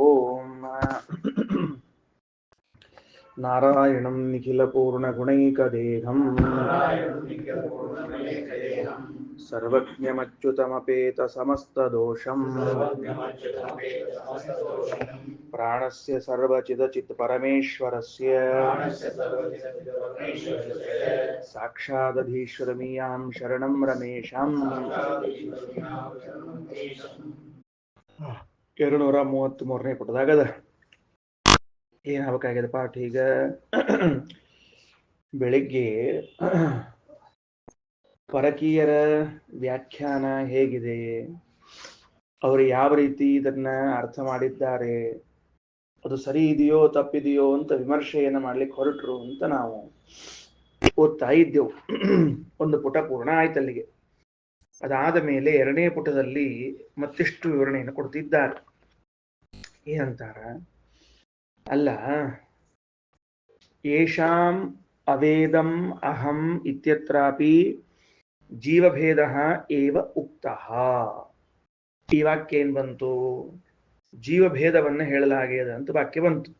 ಓಂ ನಾರಾಯಣಂ ನಿಖಿಲಪೂರ್ಣಗುಣೈಕದೇಹಂ ಸರ್ವಜ್ಞಮಚ್ಯುತಮಪೇತಸಮಸ್ತದೋಷಂ ಪ್ರಾಣಸ್ಯ ಸರ್ವಚಿದಚಿತ್ ಪರಮೇಶ್ವರಸ್ಯ ಸಾಕ್ಷಾದಧೀಶ್ವರಮೀಯಾಂ ಶರಣಂ ರಮೇಶಂ 233ನೇ ಪುಟದಾಗದ ಏನಾಗಬೇಕಾಗಿದೆ ಪಾಠ ಈಗ ಬೆಳಿಗ್ಗೆ ಪರಕೀಯರ ವ್ಯಾಖ್ಯಾನ ಹೇಗಿದೆ, ಅವರು ಯಾವ ರೀತಿ ಇದನ್ನ ಅರ್ಥ ಮಾಡಿದ್ದಾರೆ, ಅದು ಸರಿ ಇದೆಯೋ ತಪ್ಪಿದೆಯೋ ಅಂತ ವಿಮರ್ಶೆಯನ್ನು ಮಾಡ್ಲಿಕ್ಕೆ ಹೊರಟರು ಅಂತ ನಾವು ಓದ್ತಾ ಇದ್ದೆವು. ಒಂದು ಪುಟ ಪೂರ್ಣ ಆಯ್ತಲ್ಲಿಗೆ. ಅದಾದ ಮೇಲೆ 2ನೇ ಪುಟದಲ್ಲಿ ಮತ್ತಿಷ್ಟು ವಿವರಣೆಯನ್ನು ಕೊಡ್ತಿದ್ದಾರೆ. ಏನಂತಾರ, ಅಲ್ಲ ಯೇಷಾಂ ಅವೇದಂ ಅಹಂ ಇತ್ಯತ್ರಾಪಿ ಜೀವಭೇದ ಏವ ಉಕ್ತಃ. ಈ ವಾಕ್ಯ ಏನ್ ಬಂತು? ಜೀವಭೇದವನ್ನು ಹೇಳಲಾಗ್ಯದ ಅಂತ ವಾಕ್ಯ ಬಂತು.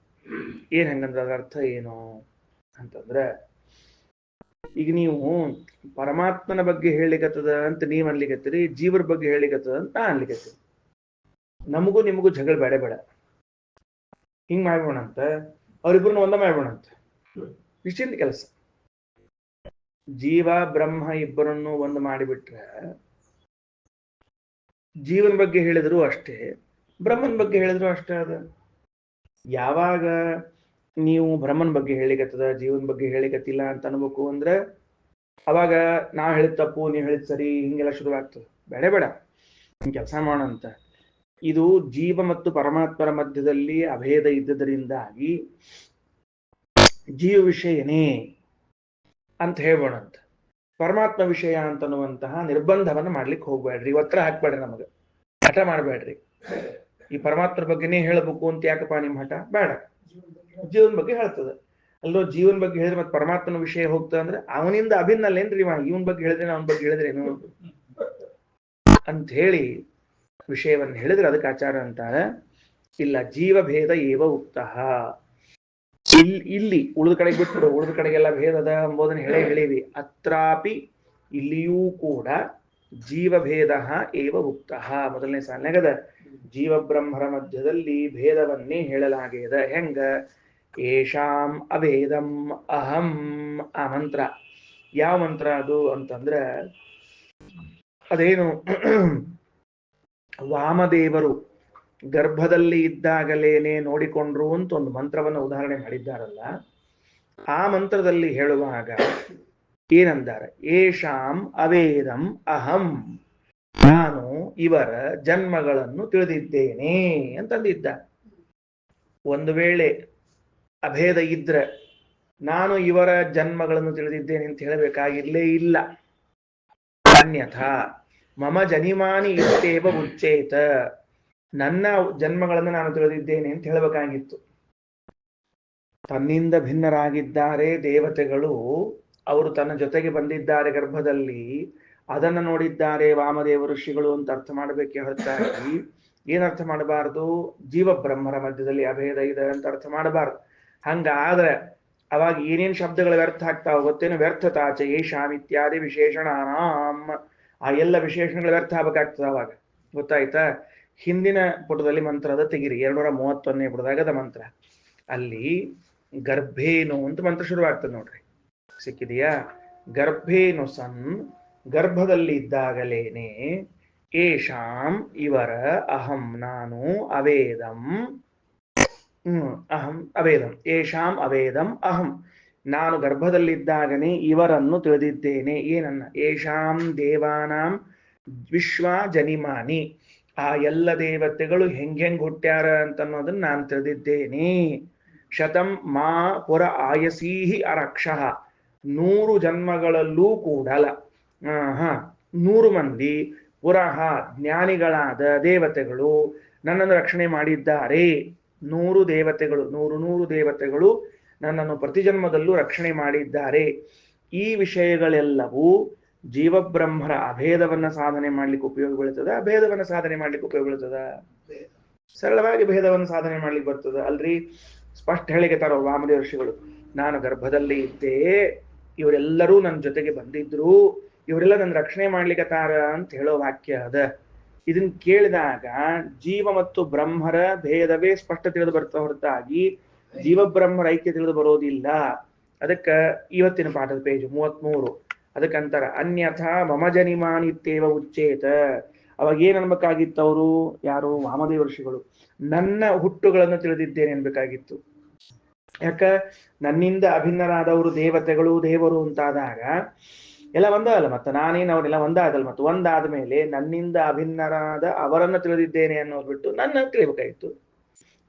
ಏನ್ ಹಂಗಂದ್ರೆ ಅದರ ಅರ್ಥ ಏನು ಅಂತಂದ್ರೆ, ಈಗ ನೀವು ಪರಮಾತ್ಮನ ಬಗ್ಗೆ ಹೇಳಿಕತ್ತದ ಅಂತ ನೀವ್ ಅನ್ಲಿಕತ್ತೀರಿ, ಜೀವರ ಬಗ್ಗೆ ಹೇಳಿಕತ್ತದ ಅಂತ ನಾ ಅನ್ಲಿಕತ್ತೀರಿ. ನಮಗೂ ನಿಮಗೂ ಜಗಳ ಬೇಡ ಬೇಡ, ಹಿಂಗ್ ಮಾಡ್ಬೋಣಂತ, ಅವ್ರಿಬ್ರನ್ನ ಒಂದ ಮಾಡ್ಬೋಣಂತ. ನಿಶ್ಚಿಂತ ಕೆಲಸ. ಜೀವ ಬ್ರಹ್ಮ ಇಬ್ಬರನ್ನು ಒಂದು ಮಾಡಿಬಿಟ್ರೆ ಜೀವನ ಬಗ್ಗೆ ಹೇಳಿದ್ರು ಅಷ್ಟೇ, ಬ್ರಹ್ಮನ ಬಗ್ಗೆ ಹೇಳಿದ್ರು ಅಷ್ಟೇ. ಅದ ಯಾವಾಗ ನೀವು ಬ್ರಹ್ಮನ ಬಗ್ಗೆ ಹೇಳಿಕತ್ತದ ಜೀವನ ಬಗ್ಗೆ ಹೇಳಿಕತ್ತಿಲ್ಲ ಅಂತ ಅನ್ಬೇಕು ಅಂದ್ರೆ ಅವಾಗ ನಾವ್ ಹೇಳಿದ ತಪ್ಪು ನೀವ್ ಹೇಳಿದ್ ಸರಿ ಹಿಂಗೆಲ್ಲ ಶುರುವಾಗ್ತದೆ. ಬೇಡ ಬೇಡ, ಹಿಂಗ್ ಕೆಲಸ ಮಾಡೋಣಂತ. ಇದು ಜೀವ ಮತ್ತು ಪರಮಾತ್ಮರ ಮಧ್ಯದಲ್ಲಿ ಅಭೇದ ಇದ್ದದರಿಂದಾಗಿ ಜೀವ ವಿಷಯನೇ ಅಂತ ಹೇಳ್ಬೋಣಂತ. ಪರಮಾತ್ಮ ವಿಷಯ ಅಂತನ್ನುವಂತಹ ನಿರ್ಬಂಧವನ್ನು ಮಾಡ್ಲಿಕ್ಕೆ ಹೋಗ್ಬೇಡ್ರಿ, ಒತ್ತಡ ಹಾಕ್ಬೇಡ್ರಿ, ನಮಗೆ ಹಠ ಮಾಡ್ಬೇಡ್ರಿ. ಈ ಪರಮಾತ್ಮರ ಬಗ್ಗೆನೇ ಹೇಳಬೇಕು ಅಂತ ಯಾಕಪ್ಪ ನಿಮ್ ಹಠ? ಬೇಡ, ಜೀವನ ಬಗ್ಗೆ ಹೇಳ್ತದೆ. ಅಲ್ಲೋ ಜೀವನ ಬಗ್ಗೆ ಹೇಳಿದ್ರೆ ಮತ್ತೆ ಪರಮಾತ್ಮನ ವಿಷಯ ಹೋಗ್ತದೆ ಅಂದ್ರೆ ಅವನಿಂದ ಅಭಿನ್ನಲ್ಲೇನ್ರಿ ಇವನ್ ಬಗ್ಗೆ ಹೇಳಿದ್ರೆ ಅವನ ಬಗ್ಗೆ ಹೇಳಿದ್ರೇನು ಅಂತ ಹೇಳಿ ವಿಷಯವನ್ನು ಹೇಳಿದ್ರೆ ಅದಕ್ಕೆ ಆಚಾರ ಅಂತಾರೆ, ಇಲ್ಲ ಜೀವಭೇದ ಏವ ಉಕ್ತಃ. ಇಲ್ಲಿ ಉಳಿದ ಕಡೆಗೆ ಬಿಟ್ಬಿಡು, ಉಳಿದ ಕಡೆಗೆಲ್ಲ ಭೇದದ ಎಂಬುದನ್ನು ಹೇಳಿವಿ. ಅತ್ರಾಪಿ ಇಲ್ಲಿಯೂ ಕೂಡ ಜೀವಭೇದ ಏವ ಉಕ್ತಃ. ಮೊದಲನೇ ಸಾಲಿನಾಗದ ಜೀವ ಬ್ರಹ್ಮರ ಮಧ್ಯದಲ್ಲಿ ಭೇದವನ್ನೇ ಹೇಳಲಾಗಿದೆ. ಹೆಂಗ? ಯೇಷಾಂ ಅವೇದಂ ಅಹಂ. ಆ ಮಂತ್ರ ಯಾವ ಮಂತ್ರ ಅದು ಅಂತಂದ್ರ, ಅದೇನು ವಾಮದೇವರು ಗರ್ಭದಲ್ಲಿ ಇದ್ದಾಗಲೇನೆ ನೋಡಿಕೊಂಡ್ರು ಅಂತ ಒಂದು ಮಂತ್ರವನ್ನು ಉದಾಹರಣೆ ಮಾಡಿದ್ದಾರಲ್ಲ, ಆ ಮಂತ್ರದಲ್ಲಿ ಹೇಳುವಾಗ ಏನಂದಾರ? ಯೇಷಾಂ ಅವೇದಂ ಅಹಂ, ನಾನು ಇವರ ಜನ್ಮಗಳನ್ನು ತಿಳಿದಿದ್ದೇನೆ ಅಂತಂದಿದ್ದ. ಒಂದು ವೇಳೆ ಅಭೇದ ಇದ್ರೆ ನಾನು ಇವರ ಜನ್ಮಗಳನ್ನು ತಿಳಿದಿದ್ದೇನೆ ಅಂತ ಹೇಳಬೇಕಾಗಿರ್ಲೇ ಇಲ್ಲ. ಅನ್ಯಥಾ ಮಮ ಜನಿಮಾನಿ ಇತ್ತೇವ ಉಚ್ಚೇತ, ನನ್ನ ಜನ್ಮಗಳನ್ನು ನಾನು ತಿಳಿದಿದ್ದೇನೆ ಅಂತ ಹೇಳಬೇಕಾಗಿತ್ತು. ತನ್ನಿಂದ ಭಿನ್ನರಾಗಿದ್ದಾರೆ ದೇವತೆಗಳು, ಅವರು ತನ್ನ ಜೊತೆಗೆ ಬಂದಿದ್ದಾರೆ ಗರ್ಭದಲ್ಲಿ, ಅದನ್ನ ನೋಡಿದ್ದಾರೆ ವಾಮದೇವ ಋಷಿಗಳು ಅಂತ ಅರ್ಥ ಮಾಡಬೇಕೆ ಹೊರತಾಗಿ ಏನರ್ಥ ಮಾಡಬಾರದು? ಜೀವ ಬ್ರಹ್ಮರ ಮಧ್ಯದಲ್ಲಿ ಅಭೇದ ಇದೆ ಅಂತ ಅರ್ಥ ಮಾಡಬಾರ್ದು. ಹಂಗಾದ್ರೆ ಅವಾಗ ಏನೇನ್ ಶಬ್ದಗಳು ವ್ಯರ್ಥ ಆಗ್ತಾವ ಗೊತ್ತೇನು? ವ್ಯರ್ಥತಾಚೆ ಯೇಷಾಂ ಇತ್ಯಾದಿ ವಿಶೇಷಣಾನಾಂ, ಆ ಎಲ್ಲ ವಿಶೇಷಣಗಳು ವ್ಯರ್ಥ ಆಗ್ಬೇಕಾಗ್ತದೆ ಅವಾಗ. ಗೊತ್ತಾಯ್ತಾ? ಹಿಂದಿನ ಪುಟದಲ್ಲಿ ಮಂತ್ರದ ತೆಗಿರಿ, 231ನೇ ಪುಟದಾಗದ ಮಂತ್ರ. ಅಲ್ಲಿ ಗರ್ಭೇನು ಅಂತ ಮಂತ್ರ ಶುರುವಾಗ್ತದೆ ನೋಡ್ರಿ, ಸಿಕ್ಕಿದೆಯಾ? ಗರ್ಭೇನು ಸನ್, ಗರ್ಭದಲ್ಲಿ ಇದ್ದಾಗಲೇನೆ, ಯೇಷಾಂ ಇವರ, ಅಹಂ ನಾನು, ಅವೇದಂ ಅಹಂ ಅವೇದಂ, ಯೇಷಾಂ ಅವೇದಂ ಅಹಂ ನಾನು ಗರ್ಭದಲ್ಲಿದ್ದಾಗನೇ ಇವರನ್ನು ತಿಳಿದಿದ್ದೇನೆ. ಏನನ್ನ? ಯೇಷಾಂ ದೇವಾನಾಂ ವಿಶ್ವ ಜನಿಮಾನಿ, ಆ ಎಲ್ಲ ದೇವತೆಗಳು ಹೆಂಗ್ ಹುಟ್ಟ್ಯಾರ ಅಂತನ್ನೋದನ್ನ ನಾನು ತಿಳಿದಿದ್ದೇನೆ. ಶತಂ ಮಾ ಪುರ ಆಯಸೀಹಿ ಅರಕ್ಷಃ, 100 ಜನ್ಮಗಳಲ್ಲೂ ಕೂಡಲ 100 ಮಂದಿ ಪುರಃ ಜ್ಞಾನಿಗಳಾದ ದೇವತೆಗಳು ನನ್ನನ್ನು ರಕ್ಷಣೆ ಮಾಡಿದ್ದಾರೆ. 100 ದೇವತೆಗಳು, 100 ದೇವತೆಗಳು ನನ್ನನ್ನು ಪ್ರತಿ ಜನ್ಮದಲ್ಲೂ ರಕ್ಷಣೆ ಮಾಡಿದ್ದಾರೆ. ಈ ವಿಷಯಗಳೆಲ್ಲವೂ ಜೀವಬ್ರಹ್ಮರ ಅಭೇದವನ್ನ ಸಾಧನೆ ಮಾಡ್ಲಿಕ್ಕೆ ಉಪಯೋಗ ಬೀಳ್ತದ, ಅಭೇದವನ್ನ ಸಾಧನೆ ಮಾಡ್ಲಿಕ್ಕೆ ಉಪಯೋಗ ಬೀಳ್ತದ? ಸರಳವಾಗಿ ಭೇದವನ್ನು ಸಾಧನೆ ಮಾಡ್ಲಿಕ್ಕೆ ಬರ್ತದೆ ಅಲ್ರಿ. ಸ್ಪಷ್ಟ ಹೇಳಿಕೆತಾರ ವಾಮದೇವ ಋಷಿಗಳು, ನಾನು ಗರ್ಭದಲ್ಲಿ ಇದ್ದೆ, ಇವರೆಲ್ಲರೂ ನನ್ನ ಜೊತೆಗೆ ಬಂದಿದ್ರು, ಇವರೆಲ್ಲ ನನ್ನ ರಕ್ಷಣೆ ಮಾಡ್ಲಿಕ್ಕತ್ತಾರ ಅಂತ ಹೇಳೋ ವಾಕ್ಯ ಅದ. ಇದನ್ನ ಕೇಳಿದಾಗ ಜೀವ ಮತ್ತು ಬ್ರಹ್ಮರ ಭೇದವೇ ಸ್ಪಷ್ಟ ತಿಳಿದು ಬರ್ತಾ ಹೊರತಾಗಿ ಜೀವ ಬ್ರಹ್ಮರ ಐಕ್ಯ ತಿಳಿದು ಬರೋದಿಲ್ಲ. ಅದಕ್ಕ ಇವತ್ತಿನ ಪಾಠದ ಪೇಜ್ 33 ಅದಕ್ಕಂತಾರ ಅನ್ಯಥಾ ಮಮ ಜನಿಮಾನಿತ್ಯೇವ ಉಚ್ಚೇತ. ಅವಾಗ ಏನ್ ಅನ್ಬೇಕಾಗಿತ್ತು ಅವರು? ಯಾರು? ವಾಮದೇವ ಋಷಿಗಳು. ನನ್ನ ಹುಟ್ಟುಗಳನ್ನು ತಿಳಿದಿದ್ದೇನೆ ಅನ್ಬೇಕಾಗಿತ್ತು. ಯಾಕ? ನನ್ನಿಂದ ಅಭಿನ್ನರಾದವರು ದೇವತೆಗಳು, ದೇವರು ಅಂತಾದಾಗ ಎಲ್ಲ ಒಂದಾಗಲ್ಲ, ಮತ್ತೆ ನಾನೇನು ಅವರೆಲ್ಲ ಒಂದಾಗಲ್ಲ, ಮತ್ತೆ ಒಂದಾದ ಮೇಲೆ ನನ್ನಿಂದ ಅಭಿನ್ನರಾದ ಅವರನ್ನು ತಿಳಿದಿದ್ದೇನೆ ಅನ್ನೋದು ಬಿಟ್ಟು ನನ್ನ ತಿಳಿಬೇಕಾಗಿತ್ತು.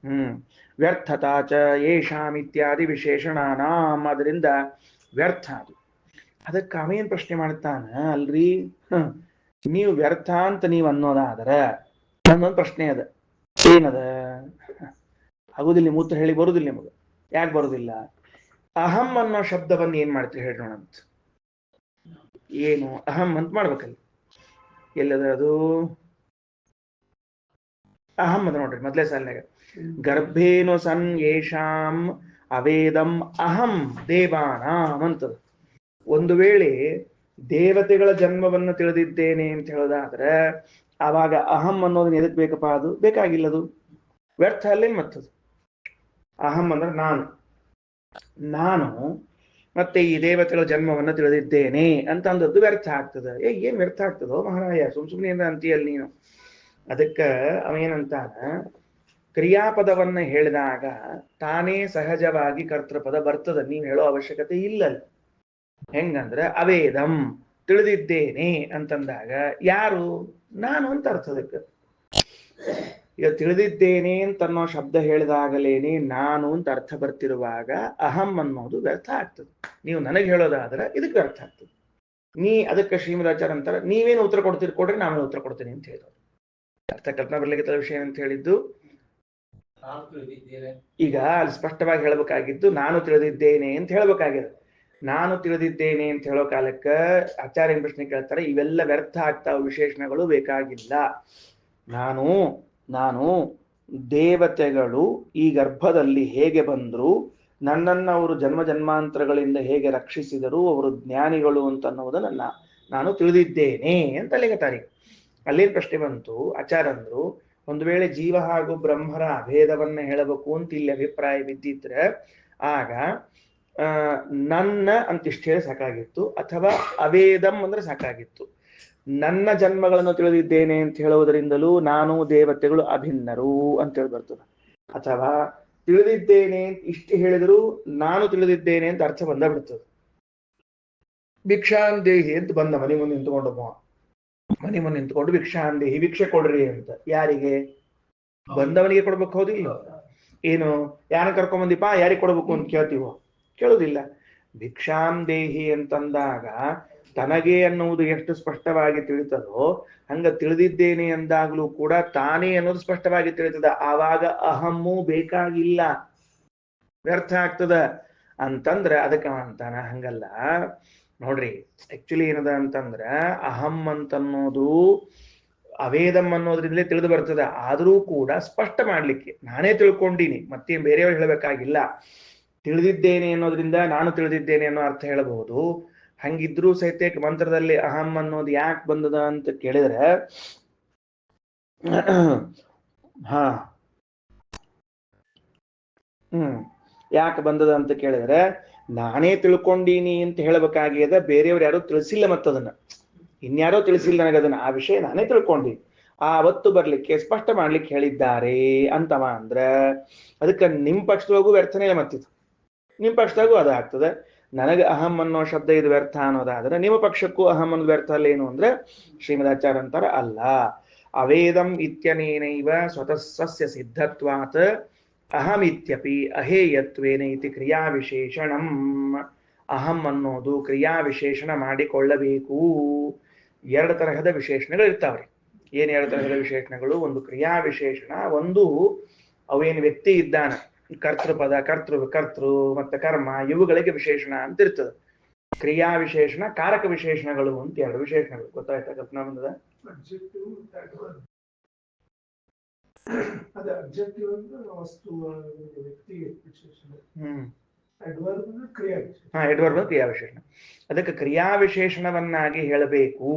ವ್ಯರ್ಥತಾ ಚ ಯೇಷಾಂ ಇತ್ಯಾದಿ ವಿಶೇಷಣಾನಾಂ. ಅದರಿಂದ ವ್ಯರ್ಥ ಅದು. ಅದಕ್ಕೆ ಅವೇನ್ ಪ್ರಶ್ನೆ ಮಾಡ್ತಾನ, ಅಲ್ರಿ ನೀವು ವ್ಯರ್ಥ ಅಂತ ನೀವು ಅನ್ನೋದಾದ್ರೆ ನನ್ನೊಂದು ಪ್ರಶ್ನೆ ಅದ. ಏನದ? ಆಗುದಿಲ್ಲ, ಮೂತ್ರ ಹೇಳಿ ಬರುದಿಲ್ಲ ನಿಮಗೆ. ಯಾಕೆ ಬರುದಿಲ್ಲ? ಅಹಂ ಅನ್ನೋ ಶಬ್ದವನ್ನು ಏನ್ ಮಾಡ್ತೀರಿ ಹೇಳೋಣ ಅಂತ. ಏನು ಅಹಂ ಅಂತ ಮಾಡ್ಬೇಕಲ್ಲ, ಎಲ್ಲದ ಅದು? ಅಹಂ ಅದ ನೋಡ್ರಿ ಮೊದಲೇ ಸಾಲಿನಾಗ, ಗರ್ಭೇನು ಸನ್ ಯೇಷಾಂ ಅವೇದಂ ಅಹಂ ದೇವಾನಾಂ ಅಂತದ. ಒಂದು ವೇಳೆ ದೇವತೆಗಳ ಜನ್ಮವನ್ನು ತಿಳಿದಿದ್ದೇನೆ ಅಂತ ಹೇಳೋದಾದ್ರೆ ಆವಾಗ ಅಹಂ ಅನ್ನೋದನ್ನ ಎದಕ್ ಬೇಕಪ್ಪ? ಅದು ಬೇಕಾಗಿಲ್ಲದು, ವ್ಯರ್ಥ ಅಲ್ಲೇನ್ ಮತ್ತದು. ಅಹಂ ಅಂದ್ರೆ ನಾನು ಮತ್ತೆ ಈ ದೇವತೆಗಳ ಜನ್ಮವನ್ನು ತಿಳಿದಿದ್ದೇನೆ ಅಂತ ಅಂದದ್ದು ವ್ಯರ್ಥ ಆಗ್ತದೆ. ಏನ್ ವ್ಯರ್ಥ ಆಗ್ತದೋ ಮಹಾರಾಯ, ಸುಮ್ನೆ ಅಂತೀಯಲ್ಲ ನೀನು. ಅದಕ್ಕ ಅವೇನಂತಾನ, ಕ್ರಿಯಾಪದವನ್ನ ಹೇಳಿದಾಗ ತಾನೇ ಸಹಜವಾಗಿ ಕರ್ತೃಪದ ಬರ್ತದ, ನೀವು ಹೇಳೋ ಅವಶ್ಯಕತೆ ಇಲ್ಲಲ್ಲ. ಹೆಂಗಂದ್ರೆ ಅವೇದಂ ತಿಳಿದಿದ್ದೇನೆ ಅಂತಂದಾಗ ಯಾರು? ನಾನು ಅಂತ ಅರ್ಥ. ಅದಕ್ಕೆ ಈಗ ತಿಳಿದಿದ್ದೇನೆ ಅಂತ ಅನ್ನೋ ಶಬ್ದ ಹೇಳಿದಾಗಲೇನೆ ನಾನು ಅಂತ ಅರ್ಥ ಬರ್ತಿರುವಾಗ ಅಹಂ ಅನ್ನೋದು ವ್ಯರ್ಥ ಆಗ್ತದೆ. ನೀವು ನನಗೆ ಹೇಳೋದಾದ್ರೆ ಇದಕ್ಕೆ ವ್ಯರ್ಥ ಆಗ್ತದೆ. ಅದಕ್ಕೆ ಶ್ರೀಮದಾಚಾರ್ಯ ಅಂತಾರೆ, ನೀವೇನು ಉತ್ತರ ಕೊಡ್ತೀರಿ ಕೊಡ್ರಿ, ನಾವೇನು ಉತ್ತರ ಕೊಡ್ತೀನಿ ಅಂತ ಹೇಳಿದ್ರು. ಅರ್ಥ ಕಲ್ಪನಾ ಬರ್ಲಿಕ್ಕೆ ವಿಷಯ ಅಂತ ಹೇಳಿದ್ದು. ಈಗ ಅಲ್ಲಿ ಸ್ಪಷ್ಟವಾಗಿ ಹೇಳ್ಬೇಕಾಗಿದ್ದು ನಾನು ತಿಳಿದಿದ್ದೇನೆ ಅಂತ ಹೇಳ್ಬೇಕಾಗಿದೆ. ನಾನು ತಿಳಿದಿದ್ದೇನೆ ಅಂತ ಹೇಳೋ ಕಾಲಕ್ಕೆ ಆಚಾರ್ಯನ ಪ್ರಶ್ನೆ ಕೇಳ್ತಾರೆ, ಇವೆಲ್ಲ ವ್ಯರ್ಥ ಆಗ್ತಾವ, ವಿಶೇಷಣಗಳು ಬೇಕಾಗಿಲ್ಲ. ನಾನು ದೇವತೆಗಳು ಈ ಗರ್ಭದಲ್ಲಿ ಹೇಗೆ ಬಂದ್ರು, ನನ್ನನ್ನು ಅವರು ಜನ್ಮ ಜನ್ಮಾಂತರಗಳಿಂದ ಹೇಗೆ ರಕ್ಷಿಸಿದರು, ಅವರು ಜ್ಞಾನಿಗಳು ಅಂತ ಅನ್ನೋದನ್ನ ನಾನು ತಿಳಿದಿದ್ದೇನೆ ಅಂತ ಅಲ್ಲಿಗತಾರೆ. ಅಲ್ಲೇನ್ ಪ್ರಶ್ನೆ ಬಂತು? ಆಚಾರ್ಯಂದ್ರು, ಒಂದು ವೇಳೆ ಜೀವ ಹಾಗೂ ಬ್ರಹ್ಮರ ಅಭೇದವನ್ನ ಹೇಳಬೇಕು ಅಂತ ಇಲ್ಲಿ ಅಭಿಪ್ರಾಯ ಬಿದ್ದಿದ್ರೆ ಆಗ ನನ್ನ ಅಂತಿಷ್ಟು ಹೇಳಿ ಸಾಕಾಗಿತ್ತು, ಅಥವಾ ಅವೇದಂ ಅಂದ್ರೆ ಸಾಕಾಗಿತ್ತು. ನನ್ನ ಜನ್ಮಗಳನ್ನು ತಿಳಿದಿದ್ದೇನೆ ಅಂತ ಹೇಳುವುದರಿಂದಲೂ ನಾನು ದೇವತೆಗಳು ಅಭಿನ್ನರು ಅಂತ ಹೇಳಿ ಬರ್ತದೆ. ಅಥವಾ ತಿಳಿದಿದ್ದೇನೆ ಇಷ್ಟು ಹೇಳಿದ್ರು ನಾನು ತಿಳಿದಿದ್ದೇನೆ ಅಂತ ಅರ್ಥ ಬಂದ ಬಿಡ್ತದೆ. ಭಿಕ್ಷಾಂದೇಹಿ ಅಂತ ಬಂದ ಮನೆ ಮುಂದೆ ನಿಂತ್ಕೊಂಡು ಭಿಕ್ಷಾಂದೇಹಿ, ಭಿಕ್ಷೆ ಕೊಡ್ರಿ ಅಂತ. ಯಾರಿಗೆ? ಬಂದವನಿಗೆ ಕೊಡ್ಬೇಕು, ಹೌದಿಲ್ಲ? ಏನು ಯಾರನ್ನ ಕರ್ಕೊಂಬಂದಿಪ್ಪ, ಯಾರಿಗೆ ಕೊಡ್ಬೇಕು ಅಂತ ಕೇಳ್ತೀವೋ? ಕೇಳುವುದಿಲ್ಲ. ಭಿಕ್ಷಾಂದೇಹಿ ಅಂತಂದಾಗ ತನಗೆ ಅನ್ನುವುದು ಎಷ್ಟು ಸ್ಪಷ್ಟವಾಗಿ ತಿಳಿತದೋ ಹಂಗ ತಿಳಿದಿದ್ದೇನೆ ಅಂದಾಗ್ಲೂ ಕೂಡ ತಾನೇ ಅನ್ನೋದು ಸ್ಪಷ್ಟವಾಗಿ ತಿಳಿತದ. ಆವಾಗ ಅಹಮ್ಮು ಬೇಕಾಗಿಲ್ಲ, ವ್ಯರ್ಥ ಆಗ್ತದ ಅಂತಂದ್ರೆ ಅದಕ್ಕೆ ಅಂತಾನ. ಹಂಗಲ್ಲ ನೋಡ್ರಿ, ಆಕ್ಚುಲಿ ಏನದ ಅಂತಂದ್ರ ಅಹಂ ಅಂತನ್ನೋದು ಅವೇದಂ ಅನ್ನೋದ್ರಿಂದಲೇ ತಿಳಿದು ಬರ್ತದ. ಆದರೂ ಕೂಡ ಸ್ಪಷ್ಟ ಮಾಡ್ಲಿಕ್ಕೆ ನಾನೇ ತಿಳ್ಕೊಂಡೀನಿ, ಮತ್ತೇನ್ ಬೇರೆಯವ್ರು ಹೇಳಬೇಕಾಗಿಲ್ಲ. ತಿಳಿದಿದ್ದೇನೆ ಅನ್ನೋದ್ರಿಂದ ನಾನು ತಿಳಿದಿದ್ದೇನೆ ಅನ್ನೋ ಅರ್ಥ ಹೇಳಬಹುದು. ಹಂಗಿದ್ರೂ ಸಹಿತ ಮಂತ್ರದಲ್ಲಿ ಅಹಂ ಅನ್ನೋದು ಯಾಕೆ ಬಂದದ ಅಂತ ಕೇಳಿದ್ರೆ ಯಾಕೆ ಬಂದದ ಅಂತ ಕೇಳಿದ್ರೆ ನಾನೇ ತಿಳ್ಕೊಂಡೀನಿ ಅಂತ ಹೇಳಬೇಕಾಗ್ಯದ, ಬೇರೆಯವ್ರು ಯಾರು ತಿಳಿಸಿಲ್ಲ, ಮತ್ತದನ್ನ ಇನ್ಯಾರೋ ತಿಳಿಸಿಲ್ಲ ನನಗದನ್ನ. ಆ ವಿಷಯ ನಾನೇ ತಿಳ್ಕೊಂಡಿ, ಆ ಅವತ್ತು ಬರ್ಲಿಕ್ಕೆ ಸ್ಪಷ್ಟ ಮಾಡ್ಲಿಕ್ಕೆ ಹೇಳಿದ್ದಾರೆ ಅಂತವ ಅಂದ್ರ ಅದಕ್ಕೆ ನಿಮ್ ಪಕ್ಷದೊಳಗೂ ವ್ಯರ್ಥನೇ ಇಲ್ಲ. ಮತ್ತಿದು ನಿಮ್ ಪಕ್ಷದಾಗೂ ಅದು ಆಗ್ತದೆ. ನನಗೆ ಅಹಂ ಅನ್ನೋ ಶಬ್ದ ಇದು ವ್ಯರ್ಥ ಅನ್ನೋದಾದ್ರೆ ನಿಮ್ಮ ಪಕ್ಷಕ್ಕೂ ಅಹಂ ಅನ್ನೋದು ವ್ಯರ್ಥ ಅಲ್ಲ. ಏನು ಅಂದ್ರೆ ಶ್ರೀಮದಾಚಾರ್ಯ ಅಂತಾರ, ಅಲ್ಲ, ಅವೇದಂ ಇತ್ಯನೇನೈವ ಸ್ವತಃ ಸಸ್ಯ ಸಿದ್ಧತ್ವಾತ್ ಅಹಮಿತ್ಯಪಿ ಅಹೇಯತ್ವೇನ ಇತಿ ಕ್ರಿಯಾ ವಿಶೇಷಣಂ. ಅಹಂ ಅನ್ನೋದು ಕ್ರಿಯಾ ವಿಶೇಷಣ ಮಾಡಿಕೊಳ್ಳಬೇಕು. ಎರಡು ತರಹದ ವಿಶೇಷಣಗಳು ಇರ್ತಾವ್ರಿ. ಏನ್ ಎರಡು ತರಹದ ವಿಶೇಷಣಗಳು? ಒಂದು ಕ್ರಿಯಾ ವಿಶೇಷಣ, ಒಂದು ಅವೇನು ವ್ಯಕ್ತಿ ಇದ್ದಾನ, ಕರ್ತೃಪದ, ಕರ್ತೃ ಮತ್ತೆ ಕರ್ಮ, ಇವುಗಳಿಗೆ ವಿಶೇಷಣ ಅಂತ ಇರ್ತದೆ. ಕ್ರಿಯಾ ವಿಶೇಷಣ, ಕಾರಕ ವಿಶೇಷಣಗಳು ಅಂತ ಎರಡು ವಿಶೇಷಣಗಳು. ಗೊತ್ತಾಯ್ತಾ? ಕಲ್ಪನಾ ಬಂದದ? ಅದೇ ಅಬ್ಜೆಕ್ಟಿವ್ ಅಂದ್ರೆ ವಸ್ತು ವ್ಯಕ್ತಿಗೆ ವಿಶೇಷಣ. ಅಡ್ವರ್ಬ್ ಕ್ರಿಯಾ ವಿಶೇಷಣ. ಅಡ್ವರ್ಬ್ ಕ್ರಿಯಾ ವಿಶೇಷಣ. ಅದಕ್ಕೆ ಕ್ರಿಯಾ ವಿಶೇಷಣವನ್ನಾಗಿ ಹೇಳಬೇಕು.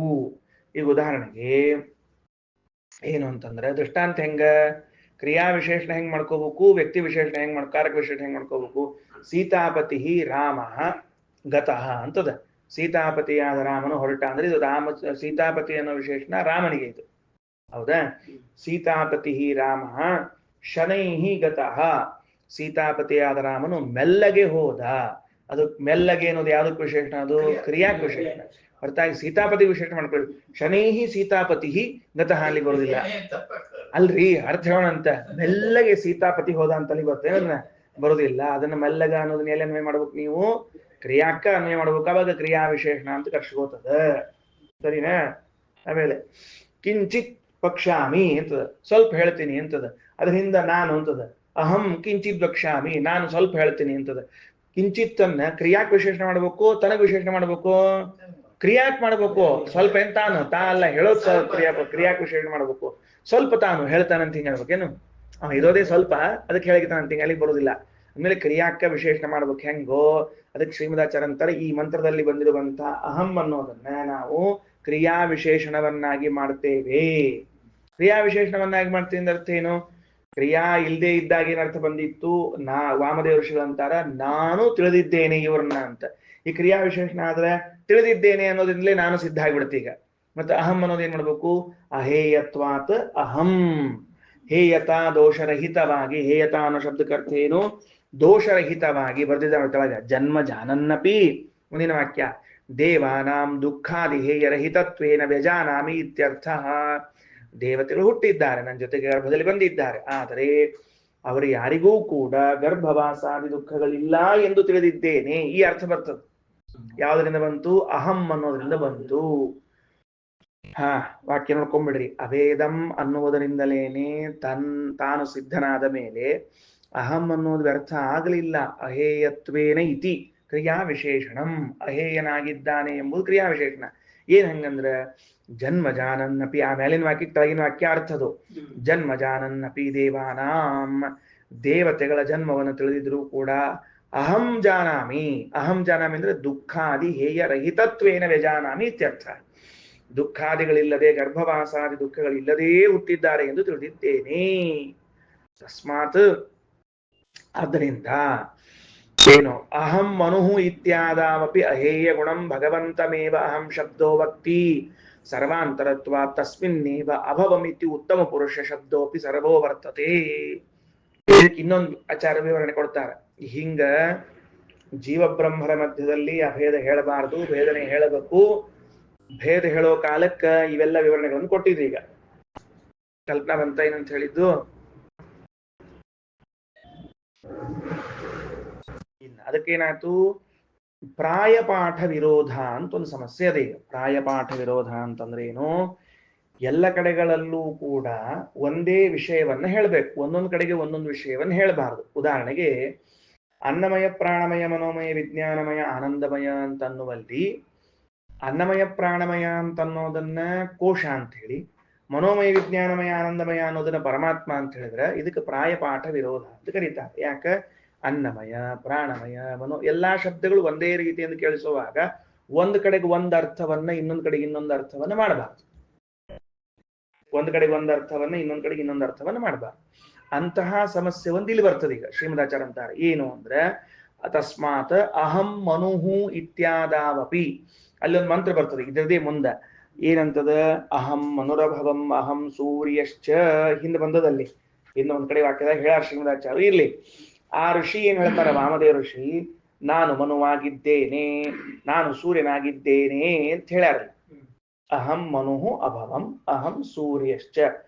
ಈಗ ಉದಾಹರಣೆಗೆ ಏನು ಅಂತಂದ್ರೆ ದೃಷ್ಟಾಂತ ಹೆಂಗ ಕ್ರಿಯಾ ವಿಶೇಷಣ ಹೆಂಗ್ ಮಾಡ್ಕೋಬೇಕು, ವ್ಯಕ್ತಿ ವಿಶೇಷಣ ಹೆಂಗ್ ಕಾರಕ ವಿಶೇಷಣ ಹೆಂಗ್ ಮಾಡ್ಕೋಬೇಕು. ಸೀತಾಪತಿ ರಾಮ ಗತಃ ಅಂತದ. ಸೀತಾಪತಿಯಾದ ರಾಮನು ಹೊರಟ ಅಂದ್ರೆ ಇದು ರಾಮ, ಸೀತಾಪತಿ ಅನ್ನೋ ವಿಶೇಷಣ ರಾಮನಿಗೆ ಇದು, ಹೌದಾ. ಸೀತಾಪತಿ ರಾಮ ಶನೈಹಿ ಗತಃ, ಸೀತಾಪತಿಯಾದ ರಾಮನು ಮೆಲ್ಲಗೆ ಹೋದ. ಅದು ಮೆಲ್ಲಗೆ ಅನ್ನೋದು ಯಾವ್ದಕ್ಕೆ ವಿಶೇಷಣ? ಅದು ಕ್ರಿಯಾಕ್ ವಿಶೇಷಣ. ಹೊರತಾಗಿ ಸೀತಾಪತಿ ವಿಶೇಷಣ ಮಾಡ್ಕೊಳ್ಳಿ. ಶನೈಹಿ ಸೀತಾಪತಿ ಗತಃ ಅಲ್ಲಿ ಬರುದಿಲ್ಲ ಅಲ್ರಿ, ಅರ್ಥ ಹೇಳೋಣ ಅಂತ. ಮೆಲ್ಲಗೆ ಸೀತಾಪತಿ ಹೋದ ಅಂತಲ್ಲಿ ಬರ್ತೇನೆ, ಬರುದಿಲ್ಲ. ಅದನ್ನ ಮೆಲ್ಲಗ ಅನ್ನೋದನ್ನ ಎಲ್ಲಿ ಅನ್ವಯ ಮಾಡ್ಬೇಕು ನೀವು? ಕ್ರಿಯಾಕ್ಕ ಅನ್ವಯ ಮಾಡ್ಬೇಕು. ಅವಾಗ ಕ್ರಿಯಾ ವಿಶೇಷಣ ಅಂತ ಕರ್ಸ್ಕೋತದ. ಸರಿನಾ? ಆಮೇಲೆ ಕಿಂಚಿತ್ ಪಕ್ಷಾಮಿ ಅಂತದ, ಸ್ವಲ್ಪ ಹೇಳ್ತೀನಿ ಅಂತದ. ಅದರಿಂದ ನಾನು ಅಂತದ. ಅಹಂ ಕಿಂಚಿತ್ ವಕ್ಷ್ಯಾಮಿ, ನಾನು ಸ್ವಲ್ಪ ಹೇಳ್ತೀನಿ ಅಂತದ. ಕಿಂಚಿತ್ ಅನ್ನ ಕ್ರಿಯಾಕ್ ವಿಶೇಷಣ ಮಾಡ್ಬೇಕು, ತನಗ ವಿಶೇಷಣ ಮಾಡ್ಬೇಕು? ಕ್ರಿಯಾಕ್ ಮಾಡ್ಬೇಕು. ಸ್ವಲ್ಪ ಏನ್ ತಾನು ಅಲ್ಲ ಹೇಳೋದ್ ಕ್ರಿಯಾಕ್ ವಿಶೇಷಣ ಮಾಡ್ಬೇಕು. ಸ್ವಲ್ಪ ತಾನು ಹೇಳ್ತಾನಂತ ಹಿಂಗ ಹೇಳ್ಬೇಕೇನು? ಇರೋದೇ ಸ್ವಲ್ಪ, ಅದಕ್ಕೆ ಹೇಳಿತಾನಂತ ಹಿಂಗ ಅಲ್ಲಿಗೆ ಬರುದಿಲ್ಲ. ಆಮೇಲೆ ಕ್ರಿಯಾಕ್ಕ ವಿಶೇಷಣ ಮಾಡ್ಬೇಕು. ಹೆಂಗೋ ಅದಕ್ಕೆ ಶ್ರೀಮದಾಚಾರ್ಯ ಅಂತಾರೆ, ಈ ಮಂತ್ರದಲ್ಲಿ ಬಂದಿರುವಂತ ಅಹಂ ಅನ್ನೋದನ್ನ ನಾವು ಕ್ರಿಯಾ ವಿಶೇಷಣವನ್ನಾಗಿ ಮಾಡ್ತೇವೆ. ಕ್ರಿಯಾ ವಿಶೇಷಣವನ್ನಾಗಿ ಮಾಡ್ತೇವೆ ಅರ್ಥ ಏನು? ಕ್ರಿಯಾ ಇಲ್ಲದೆ ಇದ್ದಾಗ ಏನರ್ಥ ಬಂದಿತ್ತು? ವಾಮದೇವ ಋಷಿಗಳು ಅಂತಾರ, ನಾನು ತಿಳಿದಿದ್ದೇನೆ ಇವ್ರನ್ನ ಅಂತ. ಈ ಕ್ರಿಯಾ ವಿಶೇಷಣ ಆದ್ರೆ ತಿಳಿದಿದ್ದೇನೆ ಅನ್ನೋದ್ರಿಂದಲೇ ನಾನು ಸಿದ್ಧ ಆಗ್ಬಿಡುತ್ತೆ ಈಗ. ಮತ್ತೆ ಅಹಂ ಅನ್ನೋದು ಏನ್ ಮಾಡ್ಬೇಕು? ಅಹೇಯತ್ವಾತ್ ಅಹಂ, ಹೇಯತಾ ದೋಷರಹಿತವಾಗಿ. ಹೇಯತಾ ಅನ್ನೋ ಶಬ್ದಕ್ಕೆ ಅರ್ಥ ಏನು? ದೋಷರಹಿತವಾಗಿ. ಬರ್ದಿದ್ದಾಳೆ ಜನ್ಮ ಜಾನನ್ನಪಿ. ಮುಂದಿನ ವಾಕ್ಯ, ದೇವಾನಾಂ ದುಃಖಾದಿ ಹೇಯರಹಿತತ್ವೇನ ವ್ಯಜಾನಾಮಿ ಇತ್ಯರ್ಥ. ದೇವತೆಗಳು ಹುಟ್ಟಿದ್ದಾರೆ, ನನ್ನ ಜೊತೆಗೆ ಗರ್ಭದಲ್ಲಿ ಬಂದಿದ್ದಾರೆ, ಆದರೆ ಅವರು ಯಾರಿಗೂ ಕೂಡ ಗರ್ಭವಾಸಾದಿ ದುಃಖಗಳಿಲ್ಲ ಎಂದು ತಿಳಿದಿದ್ದೇನೆ. ಈ ಅರ್ಥ ಬರ್ತದೆ. ಯಾವುದರಿಂದ ಬಂತು? ಅಹಂ ಅನ್ನೋದ್ರಿಂದ ಬಂತು. ವಾಕ್ಯ ನೋಡ್ಕೊಂಡ್ಬಿಡ್ರಿ. ಅವೇದಂ ಅನ್ನುವುದರಿಂದಲೇನೆ ತಾನು ಸಿದ್ಧನಾದ ಮೇಲೆ ಅಹಂ ಅನ್ನೋದು ವ್ಯರ್ಥ ಆಗಲಿಲ್ಲ. ಅಹೇಯತ್ವೇನ ಇತಿ ಕ್ರಿಯಾ ವಿಶೇಷಣಂ, ಅಹೇಯನಾಗಿದ್ದಾನೆ ಎಂಬುದು ಕ್ರಿಯಾ ವಿಶೇಷಣ. ಏನ್ ಹಂಗಂದ್ರ ಜನ್ಮ ಜಾನನ್ನಪಿ, ಆ ಮೇಲಿನ ವಾಕ್ಯ ಕೆಳಗಿನ ವಾಕ್ಯ ಅರ್ಥದು. ಜನ್ಮ ಜಾನನ್ನಪಿ ದೇವಾನಾಂ, ದೇವತೆಗಳ ಜನ್ಮವನ್ನು ತಿಳಿದಿದ್ರು ಕೂಡ ಅಹಂ ಜಾನಾಮಿ. ಅಹಂ ಜಾನಾಮಿ ಅಂದ್ರೆ ದುಃಖಾದಿ ಹೇಯ ರಹಿತತ್ವೇನ ವ್ಯಜಾನಾಮಿ ಇತ್ಯರ್ಥ. ದುಃಖಾದಿಗಳಿಲ್ಲದೆ, ಗರ್ಭವಾಸಾದಿ ದುಃಖಗಳಿಲ್ಲದೇ ಹುಟ್ಟಿದ್ದಾರೆ ಎಂದು ತಿಳಿದಿದ್ದೇನೆ. ತಸ್ಮಾತ್, ಆದ್ದರಿಂದ ಏನು? ಅಹಂ ಮನುಹು ಇತ್ಯಾದಾವಪಿ ಅಹೇಯ ಗುಣಂ ಭಗವಂತಮೇವ ಅಹಂ ಶಬ್ದೋ ವಕ್ತಿ ಸರ್ವಾಂತರತ್ವ ತಸ್ಮಿನ್ನೇವ ಅಭವಮಿತಿ ಉತ್ತಮ ಪುರುಷ ಶಬ್ದೋಪಿ ಸರ್ವೋ ವರ್ತತೆ. ಇನ್ನೊಂದು ಆಚಾರ್ಯ ವಿವರಣೆ ಕೊಡ್ತಾರೆ. ಹಿಂಗ ಜೀವಬ್ರಹ್ಮರ ಮಧ್ಯದಲ್ಲಿ ಅಭೇದ ಹೇಳಬಾರದು, ಭೇದನೆ ಹೇಳಬೇಕು. ಭೇದ ಹೇಳೋ ಕಾಲಕ್ಕ ಇವೆಲ್ಲ ವಿವರಣೆಗಳನ್ನು ಕೊಟ್ಟಿದ್ರಿ. ಈಗ ಕಲ್ಪನಾ ಬಂತ ಏನಂತ ಹೇಳಿದ್ದು? ಅದಕ್ಕೇನಾಯ್ತು? ಪ್ರಾಯಪಾಠ ವಿರೋಧ ಅಂತ ಒಂದು ಸಮಸ್ಯೆ ಅದೇ. ಪ್ರಾಯಪಾಠ ವಿರೋಧ ಅಂತಂದ್ರೆ ಏನು? ಎಲ್ಲ ಕಡೆಗಳಲ್ಲೂ ಕೂಡ ಒಂದೇ ವಿಷಯವನ್ನ ಹೇಳಬೇಕು, ಒಂದೊಂದು ಕಡೆಗೆ ಒಂದೊಂದು ವಿಷಯವನ್ನ ಹೇಳಬಾರದು. ಉದಾಹರಣೆಗೆ ಅನ್ನಮಯ ಪ್ರಾಣಮಯ ಮನೋಮಯ ವಿಜ್ಞಾನಮಯ ಆನಂದಮಯ ಅಂತ ಅನ್ನುವಲ್ಲಿ ಅನ್ನಮಯ ಪ್ರಾಣಮಯ ಅಂತ ಅನ್ನೋದನ್ನ ಕೋಶ ಅಂತ ಹೇಳಿ, ಮನೋಮಯ ವಿಜ್ಞಾನಮಯ ಆನಂದಮಯ ಅನ್ನೋದನ್ನ ಪರಮಾತ್ಮ ಅಂತ ಹೇಳಿದ್ರೆ ಇದಕ್ಕೆ ಪ್ರಾಯಪಾಠ ವಿರೋಧ ಅಂತ ಕರೀತಾರೆ. ಯಾಕ? ಅನ್ನಮಯ ಪ್ರಾಣಮಯ ಮನೋ ಎಲ್ಲಾ ಶಬ್ದಗಳು ಒಂದೇ ರೀತಿಯಿಂದ ಕೇಳಿಸುವಾಗ ಒಂದ್ ಕಡೆಗೆ ಒಂದ್ ಅರ್ಥವನ್ನ ಇನ್ನೊಂದ್ ಕಡೆಗೆ ಇನ್ನೊಂದು ಅರ್ಥವನ್ನ ಮಾಡಬಾರ್ದು. ಒಂದ್ ಕಡೆಗೆ ಒಂದ್ ಅರ್ಥವನ್ನ ಇನ್ನೊಂದ್ ಕಡೆಗೆ ಇನ್ನೊಂದು ಅರ್ಥವನ್ನ ಮಾಡಬಾರ್ದು. ಅಂತಹ ಸಮಸ್ಯೆ ಒಂದು ಇಲ್ಲಿ ಬರ್ತದೆ. ಈಗ ಶ್ರೀಮದಾಚಾರ್ಯ ಅಂತಾರೆ ಏನು ಅಂದ್ರೆ, ತಸ್ಮಾತ್ ಅಹಂ ಮನುಹು ಇತ್ಯಾದಾವಪಿ, ಅಲ್ಲೊಂದು ಮಂತ್ರ ಬರ್ತದೆ ಇದರದೇ ಮುಂದೆ. ಏನಂತದ? ಅಹಂ ಮನುರಭವಂ ಅಹಂ ಸೂರ್ಯಶ್ಚ ಹಿಂದೆ ಬಂದದಲ್ಲಿ. ಇನ್ನೊಂದ್ ಕಡೆ ವಾಕ್ಯದಾಗ ಹೇಳ ಶ್ರೀಮದಾಚಾರ್ಯ ಇರ್ಲಿ. ಆ ಋಷಿ ಏನ್ ಹೇಳ್ತಾರ? ವಾಮದೇವ ಋಷಿ, ನಾನು ಮನುವಾಗಿದ್ದೇನೆ, ನಾನು ಸೂರ್ಯನಾಗಿದ್ದೇನೆ ಅಂತ ಹೇಳ್ಯಾರ. ಅಹಂ ಮನುಹು ಅಭವಂ ಅಹಂ ಸೂರ್ಯಶ್ಚ,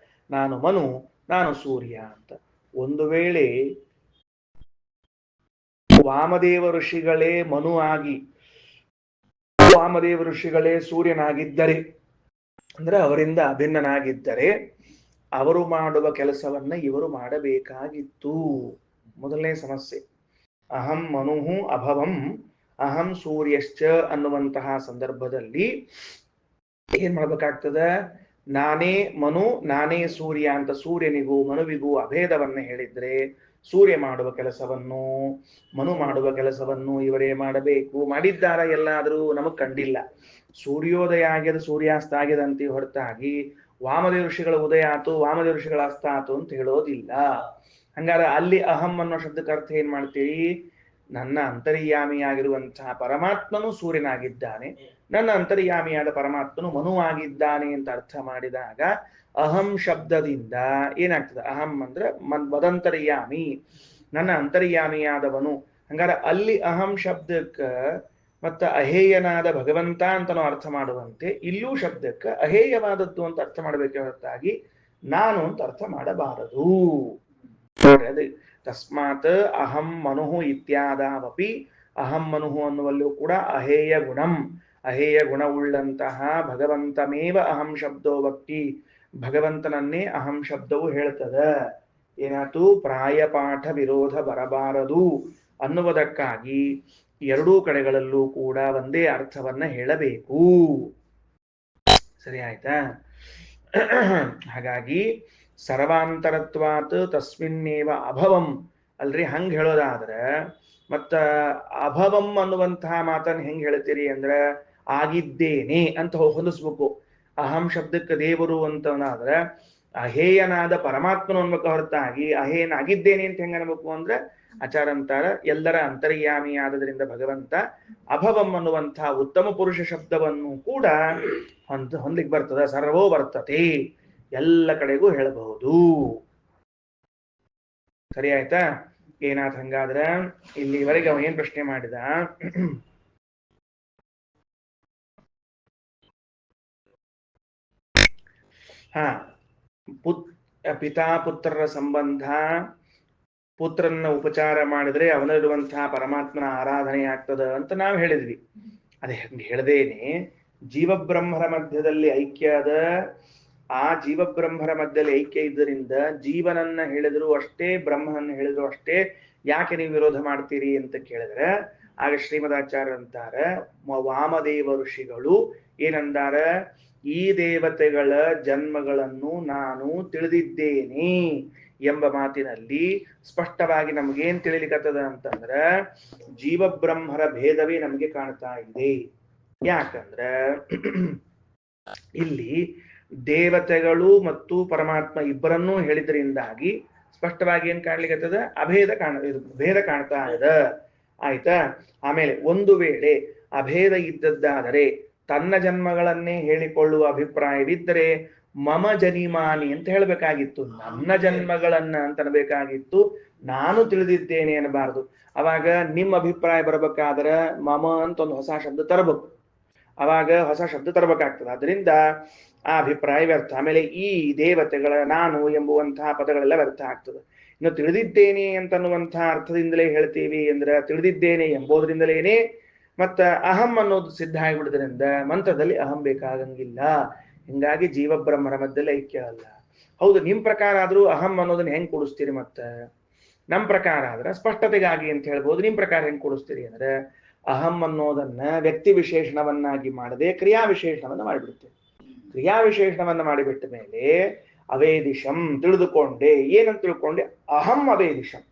ನಾನು ಮನು, ನಾನು ಸೂರ್ಯ ಅಂತ. ಒಂದು ವೇಳೆ ವಾಮದೇವ ಋಷಿಗಳೇ ಮನು ಆಗಿ ವಾಮದೇವ ಋಷಿಗಳೇ ಸೂರ್ಯನಾಗಿದ್ದರೆ, ಅಂದ್ರೆ ಅವರಿಂದ ಅಭಿನ್ನನಾಗಿದ್ದರೆ, ಅವರು ಮಾಡುವ ಕೆಲಸವನ್ನ ಇವರು ಮಾಡಬೇಕಾಗಿತ್ತು. ಮೊದಲನೇ ಸಮಸ್ಯೆ. ಅಹಂ ಮನುಹು ಅಭವಂ ಅಹಂ ಸೂರ್ಯಶ್ಚ ಅನ್ನುವಂತಹ ಸಂದರ್ಭದಲ್ಲಿ ಏನ್ ಮಾಡ್ಬೇಕಾಗ್ತದ? ನಾನೇ ಮನು ನಾನೇ ಸೂರ್ಯ ಅಂತ ಸೂರ್ಯನಿಗೂ ಮನುವಿಗೂ ಅಭೇದವನ್ನ ಹೇಳಿದ್ರೆ ಸೂರ್ಯ ಮಾಡುವ ಕೆಲಸವನ್ನು ಮನು ಮಾಡುವ ಕೆಲಸವನ್ನು ಇವರೇ ಮಾಡಬೇಕು. ಮಾಡಿದ್ದಾರ ಎಲ್ಲಾದರೂ ನಮಗ್ ಕಂಡಿಲ್ಲ. ಸೂರ್ಯೋದಯ ಆಗ್ಯದ ಸೂರ್ಯಾಸ್ತ ಆಗ್ಯದಂತೆ ಹೊರತಾಗಿ ವಾಮದೇವ ಋಷಿಗಳ ಉದಯ ಆತು ವಾಮದೇವ ಋಷಿಗಳ ಅಸ್ತ ಆತು ಅಂತ ಹೇಳೋದಿಲ್ಲ. ಹಂಗಾರ ಅಲ್ಲಿ ಅಹಂ ಅನ್ನೋ ಶಬ್ದಕ್ಕೆ ಅರ್ಥ ಏನ್ ಮಾಡ್ತೀರಿ? ನನ್ನ ಅಂತರ್ಯಾಮಿಯಾಗಿರುವಂತಹ ಪರಮಾತ್ಮನು ಸೂರ್ಯನಾಗಿದ್ದಾನೆ, ನನ್ನ ಅಂತರ್ಯಾಮಿಯಾದ ಪರಮಾತ್ಮನು ಮನುವಾಗಿದ್ದಾನೆ ಅಂತ ಅರ್ಥ ಮಾಡಿದಾಗ ಅಹಂ ಶಬ್ದದಿಂದ ಏನಾಗ್ತದೆ? ಅಹಂ ಅಂದ್ರೆ ಮದಂತರ್ಯಾಮಿ, ನನ್ನ ಅಂತರ್ಯಾಮಿಯಾದವನು. ಹಂಗಾರ ಅಲ್ಲಿ ಅಹಂ ಶಬ್ದಕ್ಕ ಮತ್ತ ಅಹೇಯನಾದ ಭಗವಂತ ಅಂತನೋ ಅರ್ಥ ಮಾಡುವಂತೆ ಇಲ್ಲೂ ಶಬ್ದಕ್ಕ ಅಹೇಯವಾದದ್ದು ಅಂತ ಅರ್ಥ ಮಾಡಬೇಕೆ ಹೊರತಾಗಿ ನಾನು ಅಂತ ಅರ್ಥ ಮಾಡಬಾರದು. ಅದು ತಸ್ಮಾತ್ ಅಹಂ ಮನುಹು ಇತ್ಯಾದಾವಪಿ, ಅಹಂ ಮನುಹು ಅನ್ನುವಲ್ಲೂ ಕೂಡ ಅಹೇಯ ಗುಣಂ, ಅಹೇಯ ಗುಣವುಳ್ಳಂತಹ ಭಗವಂತಮೇವ ಅಹಂ ಶಬ್ದೋ ವಕ್ತಿ, ಭಗವಂತನನ್ನೇ ಅಹಂ ಶಬ್ದವು ಹೇಳ್ತದ. ಏನಾತು? ಪ್ರಾಯಪಾಠ ವಿರೋಧ ಬರಬಾರದು ಅನ್ನುವುದಕ್ಕಾಗಿ ಎರಡೂ ಕಡೆಗಳಲ್ಲೂ ಕೂಡ ಒಂದೇ ಅರ್ಥವನ್ನ ಹೇಳಬೇಕು. ಸರಿ ಆಯ್ತಾ? ಹಾಗಾಗಿ ಸರ್ವಾಂತರತ್ವಾತ್ ತಸ್ಮಿನ್ನೇವ ಅಭವಂ ಅಲ್ರಿ. ಹಂಗ ಹೇಳೋದಾದ್ರೆ ಮತ್ತ ಅಭವಂ ಅನ್ನುವಂತಹ ಮಾತನ್ನ ಹೆಂಗ್ ಹೇಳ್ತೀರಿ ಅಂದ್ರ ಆಗಿದ್ದೇನೆ ಅಂತ ಹೊಲಿಸ್ಬೇಕು. ಅಹಂ ಶಬ್ದಕ್ಕೆ ದೇವರು ಅಂತಂದ್ರೆ ಅಹೇಯನಾದ ಪರಮಾತ್ಮನು ಅನ್ಬೇಕು ಹೊರತಾಗಿ ಅಹೇಯನಾಗಿದ್ದೇನೆ ಅಂತ ಹೆಂಗ ಅನ್ಬೇಕು ಅಂದ್ರೆ ಆಚಾರ ಅಂತಾರ ಎಲ್ಲರ ಅಂತರ್ಯಾಮಿ ಆದದ್ರಿಂದ ಭಗವಂತ ಅಭವಂ ಅನ್ನುವಂತಹ ಉತ್ತಮ ಪುರುಷ ಶಬ್ದವನ್ನು ಕೂಡ ಹೊಂದಲಿಕ್ಕೆ ಬರ್ತದ. ಸರ್ವೋ ವರ್ತತೆ, ಎಲ್ಲ ಕಡೆಗೂ ಹೇಳಬಹುದು. ಸರಿ ಆಯ್ತಾ? ಏನಾತ್ ಹಂಗಾದ್ರ ಇಲ್ಲಿವರೆಗೆ ಅವ ಏನ್ ಪ್ರಶ್ನೆ ಮಾಡಿದ? ಪಿತಾ ಪುತ್ರರ ಸಂಬಂಧ, ಪುತ್ರನ ಉಪಚಾರ ಮಾಡಿದ್ರೆ ಅವನಲ್ಲಿರುವಂತಹ ಪರಮಾತ್ಮನ ಆರಾಧನೆ ಆಗ್ತದ ಅಂತ ನಾವು ಹೇಳಿದ್ವಿ. ಅದೇ ಹೇಳ್ದೇನೆ ಜೀವಬ್ರಹ್ಮರ ಮಧ್ಯದಲ್ಲಿ ಐಕ್ಯ ಅದ. ಆ ಜೀವಬ್ರಹ್ಮರ ಮಧ್ಯದಲ್ಲಿ ಐಕ್ಯ ಇದ್ದರಿಂದ ಜೀವನನ್ನ ಹೇಳಿದ್ರು ಅಷ್ಟೇ, ಬ್ರಹ್ಮನನ್ನ ಹೇಳಿದ್ರು ಅಷ್ಟೇ, ಯಾಕೆ ನೀವು ವಿರೋಧ ಮಾಡ್ತೀರಿ ಅಂತ ಕೇಳಿದ್ರೆ ಆಗ ಶ್ರೀಮದಾಚಾರ್ಯ ಅಂತಾರ, ವಾಮದೇವ ಋಷಿಗಳು ಏನಂದಾರ? ಈ ದೇವತೆಗಳ ಜನ್ಮಗಳನ್ನು ನಾನು ತಿಳಿದಿದ್ದೇನೆ ಎಂಬ ಮಾತಿನಲ್ಲಿ ಸ್ಪಷ್ಟವಾಗಿ ನಮಗೇನ್ ತಿಳಿಲಿಕ್ಕತ್ತದ ಅಂತಂದ್ರ ಜೀವಬ್ರಹ್ಮರ ಭೇದವೇ ನಮಗೆ ಕಾಣ್ತಾ ಇದೆ. ಯಾಕಂದ್ರ ಇಲ್ಲಿ ದೇವತೆಗಳು ಮತ್ತು ಪರಮಾತ್ಮ ಇಬ್ಬರನ್ನೂ ಹೇಳಿದ್ರಿಂದಾಗಿ ಸ್ಪಷ್ಟವಾಗಿ ಏನ್ ಕಾಣ್ಲಿಕ್ಕತ್ತದ? ಭೇದ ಕಾಣ್ತಾ ಇದೆ. ಆಯ್ತಾ? ಆಮೇಲೆ ಒಂದು ವೇಳೆ ಅಭೇದ ಇದ್ದದ್ದಾದರೆ ತನ್ನ ಜನ್ಮಗಳನ್ನೇ ಹೇಳಿಕೊಳ್ಳುವ ಅಭಿಪ್ರಾಯವಿದ್ದರೆ ಮಮ ಜನಿಮಾನಿ ಅಂತ ಹೇಳ್ಬೇಕಾಗಿತ್ತು, ನನ್ನ ಜನ್ಮಗಳನ್ನ ಅಂತ ಅನ್ಬೇಕಾಗಿತ್ತು, ನಾನು ತಿಳಿದಿದ್ದೇನೆ ಅನ್ನಬಾರದು. ಅವಾಗ ನಿಮ್ಮ ಅಭಿಪ್ರಾಯ ಬರ್ಬೇಕಾದ್ರೆ ಮಮ ಅಂತ ಒಂದು ಹೊಸ ಶಬ್ದ ತರಬೇಕು, ಅವಾಗ ಹೊಸ ಶಬ್ದ ತರಬೇಕಾಗ್ತದೆ. ಅದರಿಂದ ಆ ಅಭಿಪ್ರಾಯ ವ್ಯರ್ಥ. ಆಮೇಲೆ ಈ ದೇವತೆಗಳ ನಾನು ಎಂಬುವಂತಹ ಪದಗಳೆಲ್ಲ ವ್ಯರ್ಥ ಆಗ್ತದೆ. ಇನ್ನು ತಿಳಿದಿದ್ದೇನೆ ಅಂತನ್ನುವಂತಹ ಅರ್ಥದಿಂದಲೇ ಹೇಳ್ತೀವಿ ಅಂದ್ರೆ ತಿಳಿದಿದ್ದೇನೆ ಎಂಬುದರಿಂದಲೇನೆ ಮತ್ತ ಅಹಂ ಅನ್ನೋದು ಸಿದ್ಧ ಆಗಿಬಿಡುವುದರಿಂದ ಮಂತ್ರದಲ್ಲಿ ಅಹಂ ಬೇಕಾಗಂಗಿಲ್ಲ. ಹಿಂಗಾಗಿ ಜೀವಬ್ರಹ್ಮರ ಮಧ್ಯದಲ್ಲಿ ಐಕ್ಯ ಅಲ್ಲ. ಹೌದು, ನಿಮ್ ಪ್ರಕಾರ ಆದ್ರೂ ಅಹಂ ಅನ್ನೋದನ್ನ ಹೆಂಗ್ ಕೂಡಿಸ್ತೀರಿ? ಮತ್ತ ನಮ್ ಪ್ರಕಾರ ಆದ್ರೆ ಸ್ಪಷ್ಟತೆಗಾಗಿ ಅಂತ ಹೇಳ್ಬೋದು. ನಿಮ್ ಪ್ರಕಾರ ಹೆಂಗ್ ಕೂಡಿಸ್ತೀರಿ ಅಂದ್ರೆ ಅಹಂ ಅನ್ನೋದನ್ನ ವ್ಯಕ್ತಿ ವಿಶೇಷಣವನ್ನಾಗಿ ಮಾಡದೆ ಕ್ರಿಯಾ ವಿಶೇಷಣವನ್ನ ಮಾಡಿಬಿಡ್ತೇವೆ. ಕ್ರಿಯಾ ವಿಶೇಷಣವನ್ನ ಮಾಡಿಬಿಟ್ಟ ಮೇಲೆ ಅವೇದಿಶಂ ತಿಳಿದುಕೊಂಡೆ. ಏನಂತ ತಿಳ್ಕೊಂಡೆ? ಅಹಂ ಅವೇದಿಶಂ,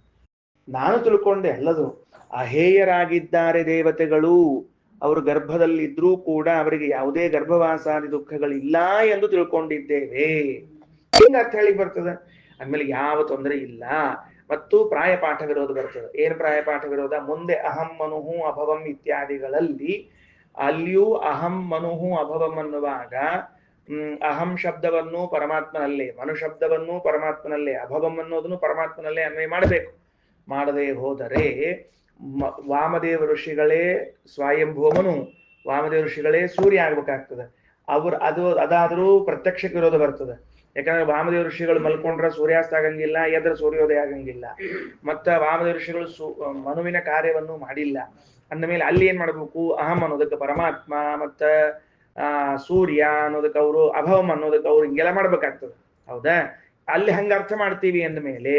ನಾನು ತಿಳ್ಕೊಂಡೆ ಎಲ್ಲದು. ಅಹೇಯರಾಗಿದ್ದಾರೆ ದೇವತೆಗಳು, ಅವರು ಗರ್ಭದಲ್ಲಿದ್ರೂ ಕೂಡ ಅವರಿಗೆ ಯಾವುದೇ ಗರ್ಭವಾಸಾದಿ ದುಃಖಗಳಿಲ್ಲ ಎಂದು ತಿಳ್ಕೊಂಡಿದ್ದೇವೆ. ಹಿಂಗ ಅರ್ಥ ಹೇಳಿಕ್ ಬರ್ತದೆ. ಅಂದ್ಮೇಲೆ ಯಾವ ತೊಂದರೆ ಇಲ್ಲ. ಮತ್ತು ಪ್ರಾಯಪಾಠ ವಿರೋಧ ಬರ್ತದೆ. ಏನ್ ಪ್ರಾಯಪಾಠ ವಿರೋಧ? ಮುಂದೆ ಅಹಂ ಮನುಹು ಅಭವಂ ಇತ್ಯಾದಿಗಳಲ್ಲಿ ಅಲ್ಲಿಯೂ ಅಹಂ ಮನುಹು ಅಭವಂ ಅನ್ನುವಾಗ ಅಹಂ ಶಬ್ದವನ್ನು ಪರಮಾತ್ಮನಲ್ಲೇ, ಮನು ಶಬ್ದವನ್ನು ಪರಮಾತ್ಮನಲ್ಲೇ, ಅಭವಂ ಅನ್ನೋದನ್ನು ಪರಮಾತ್ಮನಲ್ಲೇ ಅನ್ವಯ ಮಾಡಬೇಕು. ಮಾಡದೆ ಹೋದರೆ ವಾಮದೇವ ಋಷಿಗಳೇ ಸ್ವಯಂಭೂಮನು, ವಾಮದೇವ ಋಷಿಗಳೇ ಸೂರ್ಯ ಆಗ್ಬೇಕಾಗ್ತದೆ. ಅದಾದ್ರೂ ಪ್ರತ್ಯಕ್ಷಕ್ಕೆ ವಿರೋಧ ಬರ್ತದೆ. ಯಾಕಂದ್ರೆ ವಾಮದೇವ ಋಷಿಗಳು ಮಲ್ಕೊಂಡ್ರೆ ಸೂರ್ಯಾಸ್ತ ಆಗಂಗಿಲ್ಲ, ಎದ್ರ ಸೂರ್ಯೋದಯ ಆಗಂಗಿಲ್ಲ. ಮತ್ತ ವಾಮದೇವ ಋಷಿಗಳು ಮನುವಿನ ಕಾರ್ಯವನ್ನು ಮಾಡಿಲ್ಲ ಅಂದ ಮೇಲೆ ಅಲ್ಲಿ ಏನ್ ಮಾಡ್ಬೇಕು? ಅಹಂ ಅನ್ನೋದಕ್ಕೆ ಪರಮಾತ್ಮ, ಮತ್ತ ಸೂರ್ಯ ಅನ್ನೋದಕ್ಕೆ ಅವರು, ಅಭವಂ ಅನ್ನೋದಕ್ಕೆ ಅವ್ರು ಹಿಂಗೆಲ್ಲ ಮಾಡ್ಬೇಕಾಗ್ತದೆ. ಹೌದಾ? ಅಲ್ಲಿ ಹಂಗ ಅರ್ಥ ಮಾಡ್ತೀವಿ ಅಂದ ಮೇಲೆ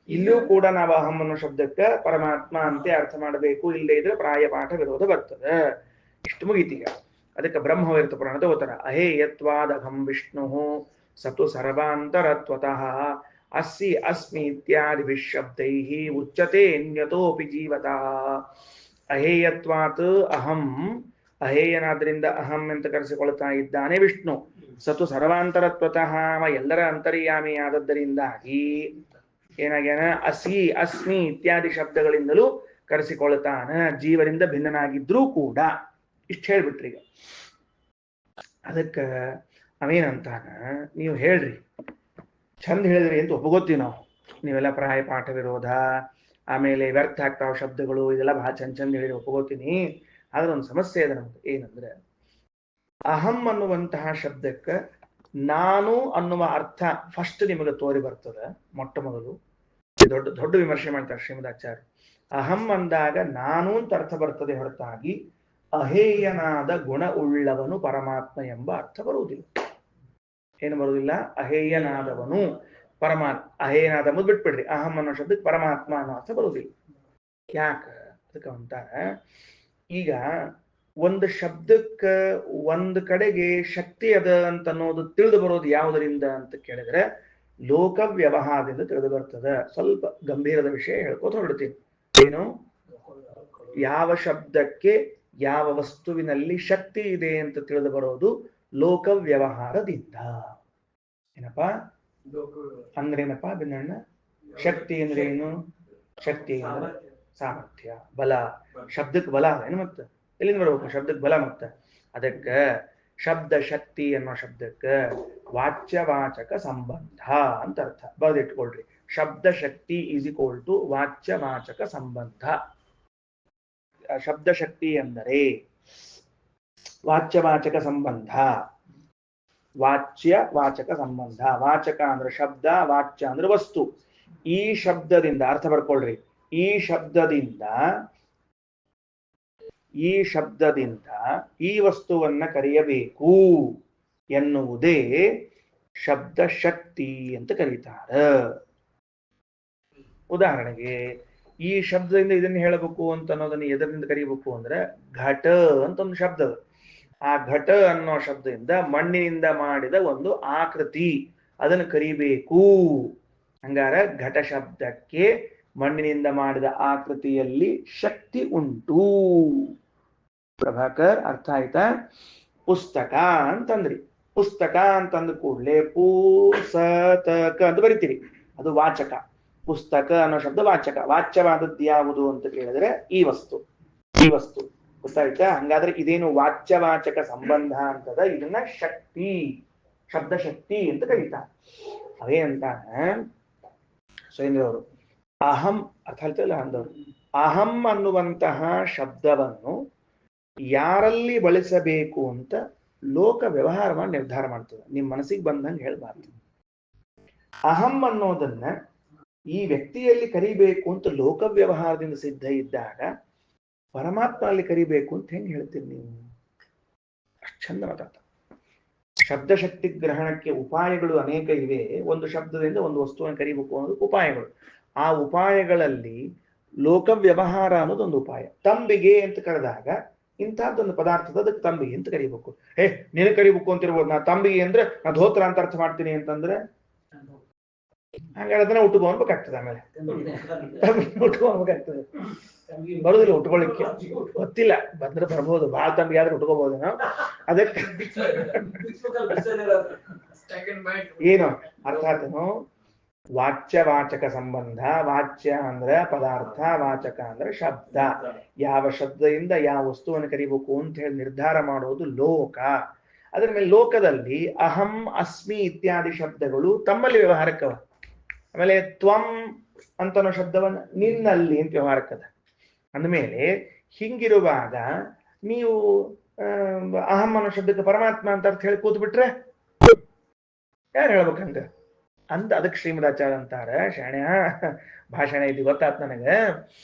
ಇಲ್ಲೂ ಕೂಡ ನಾವು ಅಹಂ ಅನ್ನೋ ಶಬ್ದಕ್ಕೆ ಪರಮಾತ್ಮ ಅಂತೆ ಅರ್ಥ ಮಾಡಬೇಕು. ಇಲ್ಲದೆ ಇದ್ರೆ ಪ್ರಾಯಪಾಠ ವಿರೋಧ ಬರ್ತದೆ. ಇಷ್ಟು ಮುಗೀತೀಗ. ಅದಕ್ಕೆ ಬ್ರಹ್ಮವೈರ್ತ ಪುರಾಣ ತಗೋತಾರ. ಅಹೇಯತ್ವಾದಘಂ ವಿಷ್ಣು ಸತು ಸರ್ವಾಂತರತ್ವತಃ ಅಸ್ಸಿ ಅಸ್ಮಿ ಇತ್ಯಾದಿ ಶಬ್ದೈ ಉಚ್ಯತೆ ಅನ್ಯತೋಪಿ ಜೀವತಃ. ಅಹೇಯತ್ವಾತ್ ಅಹಂ, ಅಹೇಯನಾದ್ರಿಂದ ಅಹಂ ಅಂತ ಕರೆಸಿಕೊಳ್ತಾ ಇದ್ದಾನೆ ವಿಷ್ಣು. ಸತು ಸರ್ವಾಂತರತ್ವತಃ, ಎಲ್ಲರ ಅಂತರ್ಯಾಮಿ ಆದದ್ದರಿಂದಾಗಿ ಏನಾಗ್ಯಾನ, ಅಸಿ ಅಸ್ಮಿ ಇತ್ಯಾದಿ ಶಬ್ದಗಳಿಂದಲೂ ಕರೆಸಿಕೊಳ್ತಾನ, ಜೀವರಿಂದ ಭಿನ್ನನಾಗಿದ್ರೂ ಕೂಡ. ಇಷ್ಟು ಹೇಳ್ಬಿಟ್ರಿ. ಈಗ ಅದಕ್ಕ ಅವೇನಂತಾನ, ನೀವು ಹೇಳ್ರಿ, ಚಂದ ಹೇಳಿದ್ರಿ ಅಂತ ಒಪ್ಪಗೋತೀವಿ ನಾವು. ನೀವೆಲ್ಲ ಪ್ರಾಯ ಪಾಠ ವಿರೋಧ, ಆಮೇಲೆ ವ್ಯರ್ಥ ಆಗ್ತಾವ ಶಬ್ದಗಳು, ಇದೆಲ್ಲ ಬಹಳ ಚಂದ ಹೇಳಿದ್ರೆ ಒಪ್ಪಗೋತೀನಿ. ಆದ್ರೆ ಒಂದು ಸಮಸ್ಯೆ ಇದೆ ನಮ್ಗೆ. ಏನಂದ್ರೆ ಅಹಂ ಅನ್ನುವಂತಹ ಶಬ್ದಕ್ಕೆ ನಾನು ಅನ್ನುವ ಅರ್ಥ ಫಸ್ಟ್ ನಿಮಗೆ ತೋರಿ ಬರ್ತದೆ. ಮೊಟ್ಟ ಮೊದಲು ದೊಡ್ಡ ದೊಡ್ಡ ವಿಮರ್ಶೆ ಮಾಡ್ತಾರೆ ಶ್ರೀಮದಾಚಾರ್ಯ. ಅಹಂ ಅಂದಾಗ ನಾನು ಅಂತ ಅರ್ಥ ಬರ್ತದೆ ಹೊರತಾಗಿ ಅಹೇಯನಾದ ಗುಣ ಉಳ್ಳವನು ಪರಮಾತ್ಮ ಎಂಬ ಅರ್ಥ ಬರುವುದಿಲ್ಲ. ಏನು ಬರುವುದಿಲ್ಲ? ಅಹೇಯನಾದವನು ಪರಮಾತ್ಮ. ಅಹೇಯನಾದ ಮುದ್ ಬಿಟ್ಬಿಡ್ರಿ, ಅಹಂ ಅನ್ನೋ ಶಬ್ದಕ್ಕೆ ಪರಮಾತ್ಮ ಅನ್ನೋ ಅರ್ಥ ಬರುವುದಿಲ್ಲ. ಯಾಕ? ಅದಕ್ಕೆ ಅಂತಾರೆ, ಈಗ ಒಂದು ಶಬ್ದಕ್ಕೆ ಒಂದು ಕಡೆಗೆ ಶಕ್ತಿ ಅದ ಅಂತ ಅನ್ನೋದು ತಿಳಿದು ಬರೋದು ಯಾವುದರಿಂದ ಅಂತ ಕೇಳಿದ್ರೆ ಲೋಕ ವ್ಯವಹಾರದಿಂದ ತಿಳಿದು ಬರ್ತದೆ. ಸ್ವಲ್ಪ ಗಂಭೀರದ ವಿಷಯ ಹೇಳ್ಕೋತ ಹೊರಡ್ತೀನಿ. ಏನು? ಯಾವ ಶಬ್ದಕ್ಕೆ ಯಾವ ವಸ್ತುವಿನಲ್ಲಿ ಶಕ್ತಿ ಇದೆ ಅಂತ ತಿಳಿದು ಬರೋದು ಲೋಕ ವ್ಯವಹಾರದಿಂದ. ಏನಪ್ಪಾ ಅಂದ್ರೇನಪ್ಪಾ ಬಿನ್ನಣ್ಣ? ಶಕ್ತಿ ಅಂದ್ರೆ ಏನು? ಶಕ್ತಿ ಅಂದ್ರೆ ಸಾಮರ್ಥ್ಯ, ಬಲ. ಶಬ್ದಕ್ಕೆ ಬಲ ಏನು? ಮತ್ತೆ ಎಲ್ಲಿಂದ ಬರ್ಬೇಕು ಶಬ್ದಕ್ಕೆ ಬಲ? ಮತ್ತೆ ಅದಕ್ಕೆ ಶಬ್ದ ಶಕ್ತಿ ಅನ್ನೋ ಶಬ್ದಕ್ಕೆ ವಾಚ್ಯವಾಚಕ ಸಂಬಂಧ ಅಂತ ಅರ್ಥ ಬರೆದಿಟ್ಕೊಳ್ರಿ. ಶಬ್ದ ಶಕ್ತಿ ಈಸ್ ಈಕ್ವಲ್ ಟು ವಾಚ್ಯವಾಚಕ ಸಂಬಂಧ. ಶಬ್ದ ಶಕ್ತಿ ಅಂದರೆ ವಾಚ್ಯವಾಚಕ ಸಂಬಂಧ. ವಾಚ್ಯ ವಾಚಕ ಸಂಬಂಧ. ವಾಚಕ ಅಂದ್ರೆ ಶಬ್ದ, ವಾಚ್ಯ ಅಂದ್ರೆ ವಸ್ತು. ಈ ಶಬ್ದದಿಂದ ಅರ್ಥ ಬರ್ಕೊಳ್ರಿ. ಈ ಶಬ್ದದಿಂದ ಈ ವಸ್ತುವನ್ನ ಕರೆಯಬೇಕು ಎನ್ನುವುದೇ ಶಬ್ದ ಶಕ್ತಿ ಅಂತ ಕರೀತಾರೆ. ಉದಾಹರಣೆಗೆ ಈ ಶಬ್ದದಿಂದ ಇದನ್ನು ಹೇಳಬೇಕು ಅಂತ ಅನ್ನೋದನ್ನ ಎದರಿಂದ ಕರೀಬೇಕು ಅಂದ್ರೆ ಘಟ ಅಂತ ಒಂದು ಶಬ್ದ. ಆ ಘಟ ಅನ್ನೋ ಶಬ್ದದಿಂದ ಮಣ್ಣಿನಿಂದ ಮಾಡಿದ ಒಂದು ಆಕೃತಿ, ಅದನ್ನು ಕರಿಬೇಕು. ಹಂಗಾರ ಘಟ ಶಬ್ದಕ್ಕೆ ಮಣ್ಣಿನಿಂದ ಮಾಡಿದ ಆಕೃತಿಯಲ್ಲಿ ಶಕ್ತಿ ಉಂಟು. ಪ್ರಭಾಕರ್ ಅರ್ಥ ಆಯ್ತಾ? ಪುಸ್ತಕ ಅಂತಂದ್ರಿ. ಪುಸ್ತಕ ಅಂತಂದ ಕೂಡಲೇ ಪುಸ್ತಕ ಅಂತ ಬರಿತೀರಿ, ಅದು ವಾಚಕ. ಪುಸ್ತಕ ಅನ್ನೋ ಶಬ್ದ ವಾಚಕ. ವಾಚ್ಯವಾದದ್ದು ಯಾವುದು ಅಂತ ಕೇಳಿದ್ರೆ ಈ ವಸ್ತು. ಈ ವಸ್ತು ಗೊತ್ತಾಯ್ತಾ? ಹಂಗಾದ್ರೆ ಇದೇನು ವಾಚ್ಯವಾಚಕ ಸಂಬಂಧ ಅಂತದ. ಇದನ್ನ ಶಕ್ತಿ, ಶಬ್ದ ಶಕ್ತಿ ಅಂತ ಕರೀತಾರೆ. ಅದೇನಂತಾನೆ ಸುರೇಂದ್ರ ಅವರು, ಅಹಂ ಅರ್ಥ ಹೇಳ್ತಿಲ್ಲ ಅಂದವರು, ಅಹಂ ಅನ್ನುವಂತಹ ಶಬ್ದವನ್ನು ಯಾರಲ್ಲಿ ಬಳಸಬೇಕು ಅಂತ ಲೋಕ ವ್ಯವಹಾರ ಮಾಡಿ ನಿರ್ಧಾರ ಮಾಡ್ತದೆ. ನಿಮ್ ಮನಸ್ಸಿಗೆ ಬಂದಂಗೆ ಹೇಳ್ಬಾರ್ದು. ಅಹಂ ಅನ್ನೋದನ್ನ ಈ ವ್ಯಕ್ತಿಯಲ್ಲಿ ಕರಿಬೇಕು ಅಂತ ಲೋಕ ವ್ಯವಹಾರದಿಂದ ಸಿದ್ಧ ಇದ್ದಾಗ ಪರಮಾತ್ಮನಲ್ಲಿ ಕರಿಬೇಕು ಅಂತ ಹೆಂಗ್ ಹೇಳ್ತೀರಿ ನೀವು? ಅಷ್ಟು ಚಂದ ಮಾತಾಡ್ತ. ಶಬ್ದಶಕ್ತಿ ಗ್ರಹಣಕ್ಕೆ ಉಪಾಯಗಳು ಅನೇಕ ಇವೆ. ಒಂದು ಶಬ್ದದಿಂದ ಒಂದು ವಸ್ತುವನ್ನು ಕರಿಬೇಕು ಅನ್ನೋದು ಉಪಾಯಗಳು. ಆ ಉಪಾಯಗಳಲ್ಲಿ ಲೋಕ ವ್ಯವಹಾರ ಅನ್ನೋದೊಂದು ಉಪಾಯ. ತಂಬಿಗೆ ಅಂತ ಕರೆದಾಗ ಇಂಥದ್ದೊಂದು ಪದಾರ್ಥದ ಅದಕ್ಕೆ ತಂಬಿಗೆ ಅಂತ ಕರಿಬೇಕು. ನೀನು ಕರಿಬೇಕು ಅಂತಿರ್ಬೋದು. ನಾ ತಂಬಿಗೆ ಅಂದ್ರೆ ನಾ ಧೋತ್ರ ಅಂತ ಅರ್ಥ ಮಾಡ್ತೀನಿ ಅಂತಂದ್ರೆ ಹಂಗಾರೆ ಅದನ್ನ ಉಟ್ಕೋಬೇಕಾಗ್ತದೆ. ಆಮೇಲೆ ಉಟ್ಕೋಬೇಕಾಗ್ತದೆ. ಬರುದಿಲ್ಲ ಉಟ್ಕೊಳ್ಳಿಕ್ಕೆ, ಗೊತ್ತಿಲ್ಲ. ಬಂದ್ರೆ ಬರ್ಬೋದು, ಬಹಳ ತಂಬಿಗೆ ಆದ್ರೆ ಉಟ್ಕೋಬಹುದು ನಾವು. ಅದಕ್ಕೆ ಏನು ಅರ್ಥ ಆತನು? ವಾಚ್ಯವಾಚಕ ಸಂಬಂಧ. ವಾಚ್ಯ ಅಂದ್ರೆ ಪದಾರ್ಥ, ವಾಚಕ ಅಂದ್ರೆ ಶಬ್ದ. ಯಾವ ಶಬ್ದದಿಂದ ಯಾವ ವಸ್ತುವನ್ನು ಕರಿಬೇಕು ಅಂತ ಹೇಳಿ ನಿರ್ಧಾರ ಮಾಡೋದು ಲೋಕ. ಅದರ ಮೇಲೆ ಲೋಕದಲ್ಲಿ ಅಹಂ ಅಸ್ಮಿ ಇತ್ಯಾದಿ ಶಬ್ದಗಳು ತಮ್ಮಲ್ಲಿ ವ್ಯವಹಾರಕ್ಕವ. ಆಮೇಲೆ ತ್ವಂ ಅಂತನೋ ಶಬ್ದವನ್ನ ನಿನ್ನಲ್ಲಿ ಅಂತ ವ್ಯವಹಾರಕ್ಕದ. ಅಂದಮೇಲೆ ಹಿಂಗಿರುವಾಗ ನೀವು ಅಹಂ ಅನ್ನೋ ಶಬ್ದಕ್ಕೆ ಪರಮಾತ್ಮ ಅಂತ ಅರ್ಥ ಹೇಳಿ ಕೂತ್ ಬಿಟ್ರೆ ಯಾರು ಹೇಳ್ಬೇಕಂತ ಅಂತ. ಅದಕ್ಕೆ ಶ್ರೀಮದಾಚಾರ್ಯ ಅಂತಾರೆ, ಶಾಣ್ಯ ಭಾಷಣ ಇದು ಗೊತ್ತಾತ್ ನನಗೆ.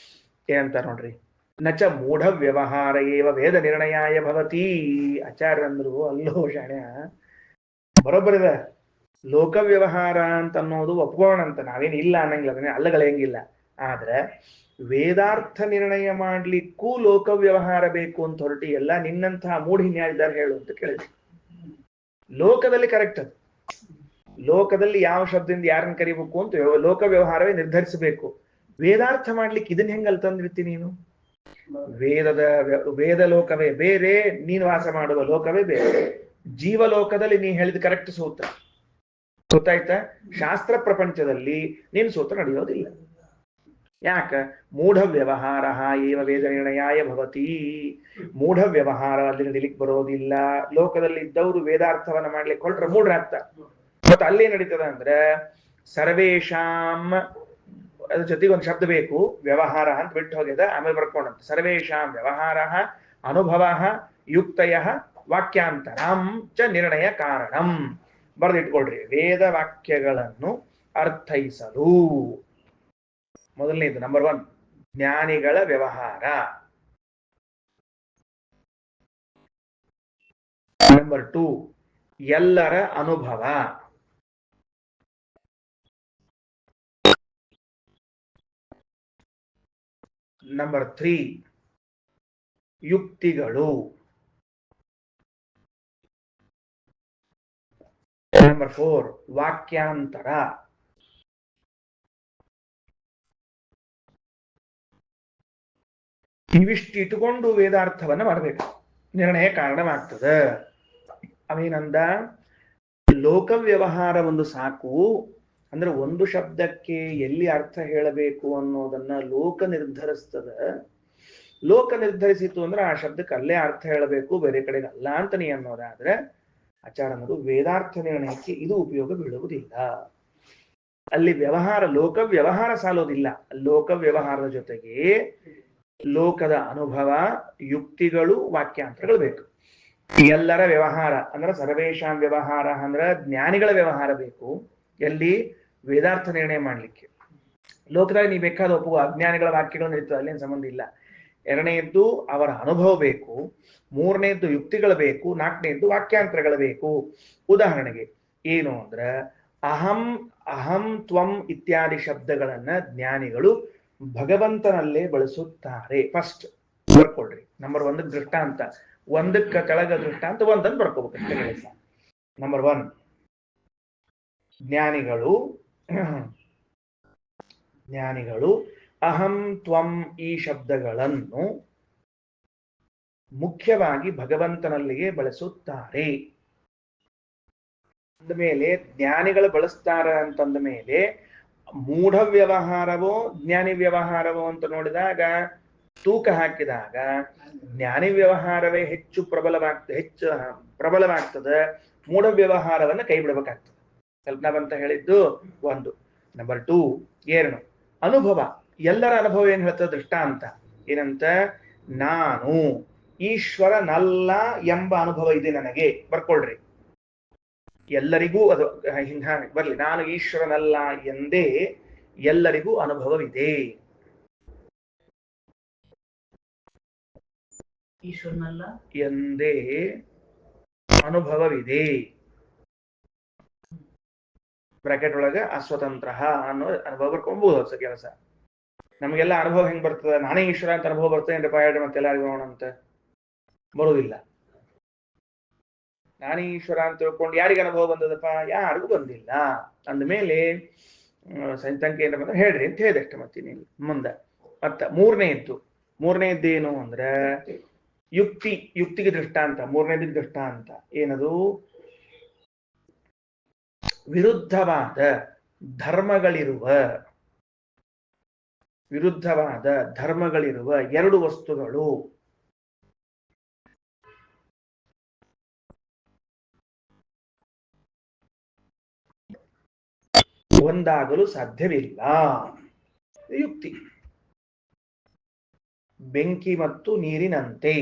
ಏನಂತಾರ ನೋಡ್ರಿ, ನಚ ಮೂಢ ವ್ಯವಹಾರ ಏವ ವೇದ ನಿರ್ಣಯಾಯ ಭವತಿ. ಆಚಾರ್ಯ ಅಂದ್ರು, ಅಲ್ಲೋ ಶಾಣ್ಯ ಬರೋಬ್ಬರಿದೆ. ಲೋಕ ವ್ಯವಹಾರ ಅಂತ ಅನ್ನೋದು ಒಪ್ಕೊಳ್ಳೋಣ ಅಂತ ನಾವೇನು ಇಲ್ಲ ಅನ್ನಂಗಿಲ್ಲ, ಅದನ್ನೇ ಅಲ್ಲಗಳೆಯಂಗಿಲ್ಲ. ಆದ್ರೆ ವೇದಾರ್ಥ ನಿರ್ಣಯ ಮಾಡ್ಲಿಕ್ಕೂ ಲೋಕ ವ್ಯವಹಾರ ಬೇಕು ಅಂತ ಹೊರಟಿ ಎಲ್ಲ ನಿನ್ನಂತಹ ಮೂಢಿನ್ಯಾಯದಾರ ಹೇಳು ಅಂತ ಕೇಳಿದ್ರು. ಲೋಕದಲ್ಲಿ ಕರೆಕ್ಟ್ ಅದು. ಲೋಕದಲ್ಲಿ ಯಾವ ಶಬ್ದದಿಂದ ಯಾರನ್ನ ಕರಿಬೇಕು ಅಂತ ಲೋಕ ವ್ಯವಹಾರವೇ ನಿರ್ಧರಿಸಬೇಕು. ವೇದಾರ್ಥ ಮಾಡ್ಲಿಕ್ಕೆ ಇದನ್ನ ಹೆಂಗ್ ಅಲ್ತಂದಿರ್ತಿ ನೀನು? ವೇದ ಲೋಕವೇ ಬೇರೆ, ನೀನು ವಾಸ ಮಾಡುವ ಲೋಕವೇ ಬೇರೆ. ಜೀವಲೋಕದಲ್ಲಿ ನೀ ಹೇಳಿದ ಕರೆಕ್ಟ್ ಸೂತ್ರ ಗೊತ್ತಾಯ್ತಾ? ಶಾಸ್ತ್ರ ಪ್ರಪಂಚದಲ್ಲಿ ನೀನು ಸೂತ್ರ ನಡೆಯೋದಿಲ್ಲ. ಯಾಕ? ಮೂಢ ವ್ಯವಹಾರ ಏವ ವೇದ ನಿರ್ಣಯಾಯ ಭವತಿ. ಮೂಢ ವ್ಯವಹಾರ ಅಲ್ಲಿ ನಡಿಲಿಕ್ಕೆ ಬರೋದಿಲ್ಲ. ಲೋಕದಲ್ಲಿ ಇದ್ದವರು ವೇದಾರ್ಥವನ್ನ ಮಾಡ್ಲಿಕ್ಕೆ ಹೊರಟ್ರೆ ಮೂಢರಾಗ್ತಾರೆ. ಮತ್ತೆ ಅಲ್ಲೇ ನಡೀತದ ಅಂದ್ರೆ ಸರ್ವೇಶಾಂ, ಅದ್ರ ಜೊತೆಗೆ ಒಂದು ಶಬ್ದ ಬೇಕು, ವ್ಯವಹಾರ ಅಂತ ಬಿಟ್ಟು ಹೋಗ್ಯದ, ಆಮೇಲೆ ಬರ್ಕೊಂಡಂತ ಸರ್ವೇಶಾಂ ವ್ಯವಹಾರ ಅನುಭವ ಯುಕ್ತಯ ವಾಕ್ಯಾಂತರಂ ಚ ನಿರ್ಣಯ ಕಾರಣಂ. ಬರೆದಿಟ್ಕೊಳ್ರಿ. ವೇದ ವಾಕ್ಯಗಳನ್ನು ಅರ್ಥೈಸಲು ಮೊದಲನೇದು ನಂಬರ್ 1 ಜ್ಞಾನಿಗಳ ವ್ಯವಹಾರ. ನಂಬರ್ 2 ಎಲ್ಲರ ಅನುಭವ. ನಂಬರ್ 3 ಯುಕ್ತಿಗಳು. ನಂಬರ್ 4 ವಾಕ್ಯಾಂತರ. ಇವಿಷ್ಟು ಇಟ್ಟುಕೊಂಡು ವೇದಾರ್ಥವನ್ನ ಮಾಡಬೇಕು, ನಿರ್ಣಯ ಕಾರಣವಾಗ್ತದೆ. ಅವೇನಂದ, ಲೋಕ ವ್ಯವಹಾರ ಒಂದು ಸಾಕು ಅಂದ್ರೆ ಒಂದು ಶಬ್ದಕ್ಕೆ ಎಲ್ಲಿ ಅರ್ಥ ಹೇಳಬೇಕು ಅನ್ನೋದನ್ನ ಲೋಕ ನಿರ್ಧರಿಸ್ತದ. ಲೋಕ ನಿರ್ಧರಿಸಿತು ಅಂದ್ರೆ ಆ ಶಬ್ದಕ್ಕೆ ಅಲ್ಲೇ ಅರ್ಥ ಹೇಳಬೇಕು, ಬೇರೆ ಕಡೆಗೆ ಅಲ್ಲ ಅಂತ ನೀ ಅನ್ನೋದಾದ್ರೆ ಆಚಾರ್ಯರು ವೇದಾರ್ಥ ನಿರ್ಣಯಕ್ಕೆ ಇದು ಉಪಯೋಗ ಬೀಳುವುದಿಲ್ಲ. ಅಲ್ಲಿ ವ್ಯವಹಾರ, ಲೋಕ ವ್ಯವಹಾರ ಸಾಲೋದಿಲ್ಲ. ಲೋಕ ವ್ಯವಹಾರದ ಜೊತೆಗೆ ಲೋಕದ ಅನುಭವ, ಯುಕ್ತಿಗಳು, ವಾಕ್ಯಾಂತರಗಳು ಬೇಕು. ಎಲ್ಲರ ವ್ಯವಹಾರ ಅಂದ್ರೆ ಸರ್ವೇಶಾಂ ವ್ಯವಹಾರ ಅಂದ್ರೆ ಜ್ಞಾನಿಗಳ ವ್ಯವಹಾರ ಬೇಕು. ಎಲ್ಲಿ? ವೇದಾರ್ಥ ನಿರ್ಣಯ ಮಾಡ್ಲಿಕ್ಕೆ. ಲೋಕದಾಗ ನೀ ಬೇಕಾದ ಒಪ್ಪುವ ಅಜ್ಞಾನಿಗಳ ವಾಕ್ಯಗಳು ನಡೀತದೆ, ಅಲ್ಲೇನು ಸಂಬಂಧ ಇಲ್ಲ. ಎರಡನೆಯದ್ದು ಅವರ ಅನುಭವ ಬೇಕು, ಮೂರನೇದ್ದು ಯುಕ್ತಿಗಳು ಬೇಕು, ನಾಲ್ಕನೇದ್ದು ವಾಕ್ಯಾಂತರಗಳು ಬೇಕು. ಉದಾಹರಣೆಗೆ ಏನು ಅಂದ್ರೆ ಅಹಂ, ಅಹಂ, ತ್ವಂ ಇತ್ಯಾದಿ ಶಬ್ದಗಳನ್ನ ಜ್ಞಾನಿಗಳು ಭಗವಂತನಲ್ಲೇ ಬಳಸುತ್ತಾರೆ. ಫಸ್ಟ್ ಬರ್ಕೊಳ್ರಿ. ನಂಬರ್ 1 ದೃಷ್ಟಾಂತ, ಒಂದಕ್ಕ ಕೆಳಗ ದೃಷ್ಟಾಂತ ಒಂದನ್ನು ಬರ್ಕೋಬೇಕು. ನಂಬರ್ 1 ಜ್ಞಾನಿಗಳು ಅಹಂ ತ್ವಂ ಈ ಶಬ್ದಗಳನ್ನು ಮುಖ್ಯವಾಗಿ ಭಗವಂತನಲ್ಲಿಯೇ ಬಳಸುತ್ತಾರೆ. ಅಂದ ಮೇಲೆ ಜ್ಞಾನಿಗಳು ಬಳಸ್ತಾರ ಅಂತಂದ ಮೇಲೆ ಮೂಢ ವ್ಯವಹಾರವೋ ಜ್ಞಾನಿ ವ್ಯವಹಾರವೋ ಅಂತ ನೋಡಿದಾಗ ತೂಕ ಹಾಕಿದಾಗ ಜ್ಞಾನಿ ವ್ಯವಹಾರವೇ ಹೆಚ್ಚು ಪ್ರಬಲವಾಗ್ತದೆ. ಮೂಢ ವ್ಯವಹಾರವನ್ನ ಕೈ ಬಿಡಬೇಕಾಗ್ತದೆ. ಕಲ್ಪನಾವಂತ ಹೇಳಿದ್ದು 1. ನಂಬರ್ 2 ಏನು? ಅನುಭವ. ಎಲ್ಲರ ಅನುಭವ ಏನ್ ಹೇಳ್ತದೆ? ದೃಷ್ಟಾಂತ ಏನಂತ? ನಾನು ಈಶ್ವರನಲ್ಲ ಎಂಬ ಅನುಭವ ಇದೆ ನನಗೆ. ಬರ್ಕೊಳ್ರಿ. ಎಲ್ಲರಿಗೂ ಅದು ಹಿಂಗ ಬರ್ಲಿ. ನಾನು ಈಶ್ವರನಲ್ಲ ಎಂದೇ ಎಲ್ಲರಿಗೂ ಅನುಭವವಿದೆ. ಈಶ್ವರನಲ್ಲ ಎಂದೇ ಅನುಭವವಿದೆ. ಬ್ರಾಕೆಟ್ ಒಳಗ ಅಸ್ವತಂತ್ರ ಅನ್ನೋ ಅನುಭವ ಬರ್ಕೊಂಬೋದು. ಹೊಸ ಕೆಲಸ. ನಮಗೆಲ್ಲ ಅನುಭವ ಹೆಂಗ್ ಬರ್ತದ? ನಾನೇ ಈಶ್ವರ ಅಂತ ಅನುಭವ ಬರ್ತದೆ ಹೇಳಿ ಮತ್ತೆಲ್ಲರಿಗೂ ನೋಡೋಣಂತ ಬರೋದಿಲ್ಲ. ನಾನೇ ಈಶ್ವರ ಅಂತ ತಿಳ್ಕೊಂಡು ಯಾರಿಗೆ ಅನುಭವ ಬಂದದಪ್ಪ? ಯಾರಿಗೂ ಬಂದಿಲ್ಲ. ಅಂದಮೇಲೆ ಸಂಖ್ಯೆ ಏನ್ ಬಂದ್ರೆ ಹೇಳ್ರಿ ಅಂತ ಹೇಳಿದಷ್ಟೇ. ಮತ್ತೆ ನೀನು ಮುಂದೆ ಮೂರನೇದ್ದೇನು ಅಂದ್ರೆ ಯುಕ್ತಿಗೆ ದೃಷ್ಟಾಂತ. ಮೂರನೇದಿಗೆ ದೃಷ್ಟಾಂತ ಏನದು? ವಿರುದ್ಧವಾದ ಧರ್ಮಗಳಿರುವ ಎರಡು ವಸ್ತುಗಳು ಒಂದಾಗಲು ಸಾಧ್ಯವಿಲ್ಲ. ಯುಕ್ತಿ. ಬೆಂಕಿ ಮತ್ತು ನೀರಿನಂತೆ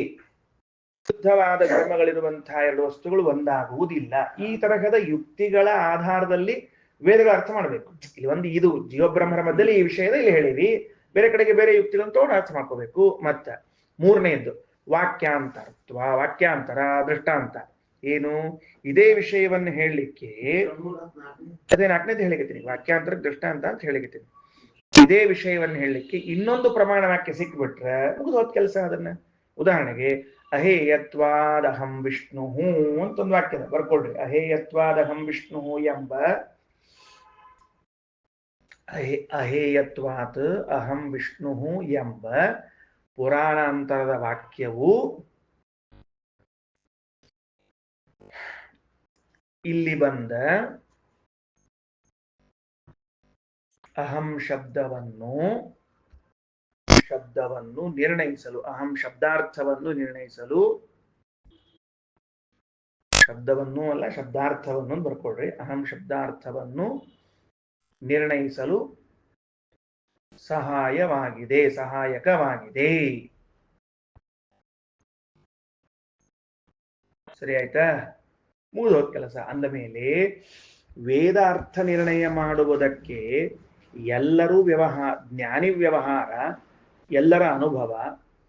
ವಿರುದ್ಧವಾದ ಧರ್ಮಗಳಿರುವಂತಹ ಎರಡು ವಸ್ತುಗಳು ಒಂದಾಗುವುದಿಲ್ಲ. ಈ ತರಹದ ಯುಕ್ತಿಗಳ ಆಧಾರದಲ್ಲಿ ವೇದಗಳ ಅರ್ಥ ಮಾಡಬೇಕು. ಇಲ್ಲಿ ಇದು ಜೀವಬ್ರಹ್ಮರ ಮಧ್ಯದಲ್ಲಿ ಈ ವಿಷಯದ ಇಲ್ಲಿ ಹೇಳಿವಿ, ಬೇರೆ ಕಡೆಗೆ ಬೇರೆ ಯುಕ್ತಿಗಳನ್ನು ತಗೊಂಡು ಅರ್ಥ ಮಾಡ್ಕೋಬೇಕು. ಮತ್ತ ಮೂರನೆಯದ್ದು ವಾಕ್ಯಾಂತರ ದೃಷ್ಟಾಂತ ಏನು? ಇದೇ ವಿಷಯವನ್ನು ಹೇಳಲಿಕ್ಕೆ ಅದೇ 4ನೇದು ಹೇಳಿಕತ್ತೀನಿ. ವಾಕ್ಯಾಂತರ ದೃಷ್ಟಾಂತ ಅಂತ ಹೇಳಿಕತ್ತೀನಿ. ಇದೇ ವಿಷಯವನ್ನು ಹೇಳಲಿಕ್ಕೆ ಇನ್ನೊಂದು ಪ್ರಮಾಣ ವಾಕ್ಯ ಸಿಕ್ಬಿಟ್ರೆ ಮುಗಿದು ಹೋದ ಕೆಲಸ. ಅದನ್ನ ಉದಾಹರಣೆಗೆ ಅಹೇಯತ್ವಾದಹಂ ವಿಷ್ಣು ಅಂತ ಒಂದು ವಾಕ್ಯದ ಬರ್ಕೊಳ್ರಿ. ಅಹೇಯತ್ವಾದಹಂ ವಿಷ್ಣು ಎಂಬ ಅಹೇಯತ್ವಾತ್ ಅಹಂ ವಿಷ್ಣು ಎಂಬ ಪುರಾಣಾಂತರದ ವಾಕ್ಯವು ಇಲ್ಲಿ ಬಂದ ಅಹಂ ಶಬ್ದವನ್ನು ನಿರ್ಣಯಿಸಲು, ಅಹಂ ಶಬ್ದಾರ್ಥವನ್ನು ನಿರ್ಣಯಿಸಲು, ಶಬ್ದವನ್ನು ಅಲ್ಲ ಶಬ್ದಾರ್ಥವನ್ನು ಬರ್ಕೊಳ್ರಿ. ಅಹಂ ಶಬ್ದಾರ್ಥವನ್ನು ನಿರ್ಣಯಿಸಲು ಸಹಾಯಕವಾಗಿದೆ. ಸರಿ ಆಯ್ತಾ? ಮುಗಿದೋದ ಕೆಲಸ. ಅಂದ ಮೇಲೆ ವೇದಾರ್ಥ ನಿರ್ಣಯ ಮಾಡುವುದಕ್ಕೆ ಎಲ್ಲರೂ ಜ್ಞಾನಿ ವ್ಯವಹಾರ, ಎಲ್ಲರ ಅನುಭವ,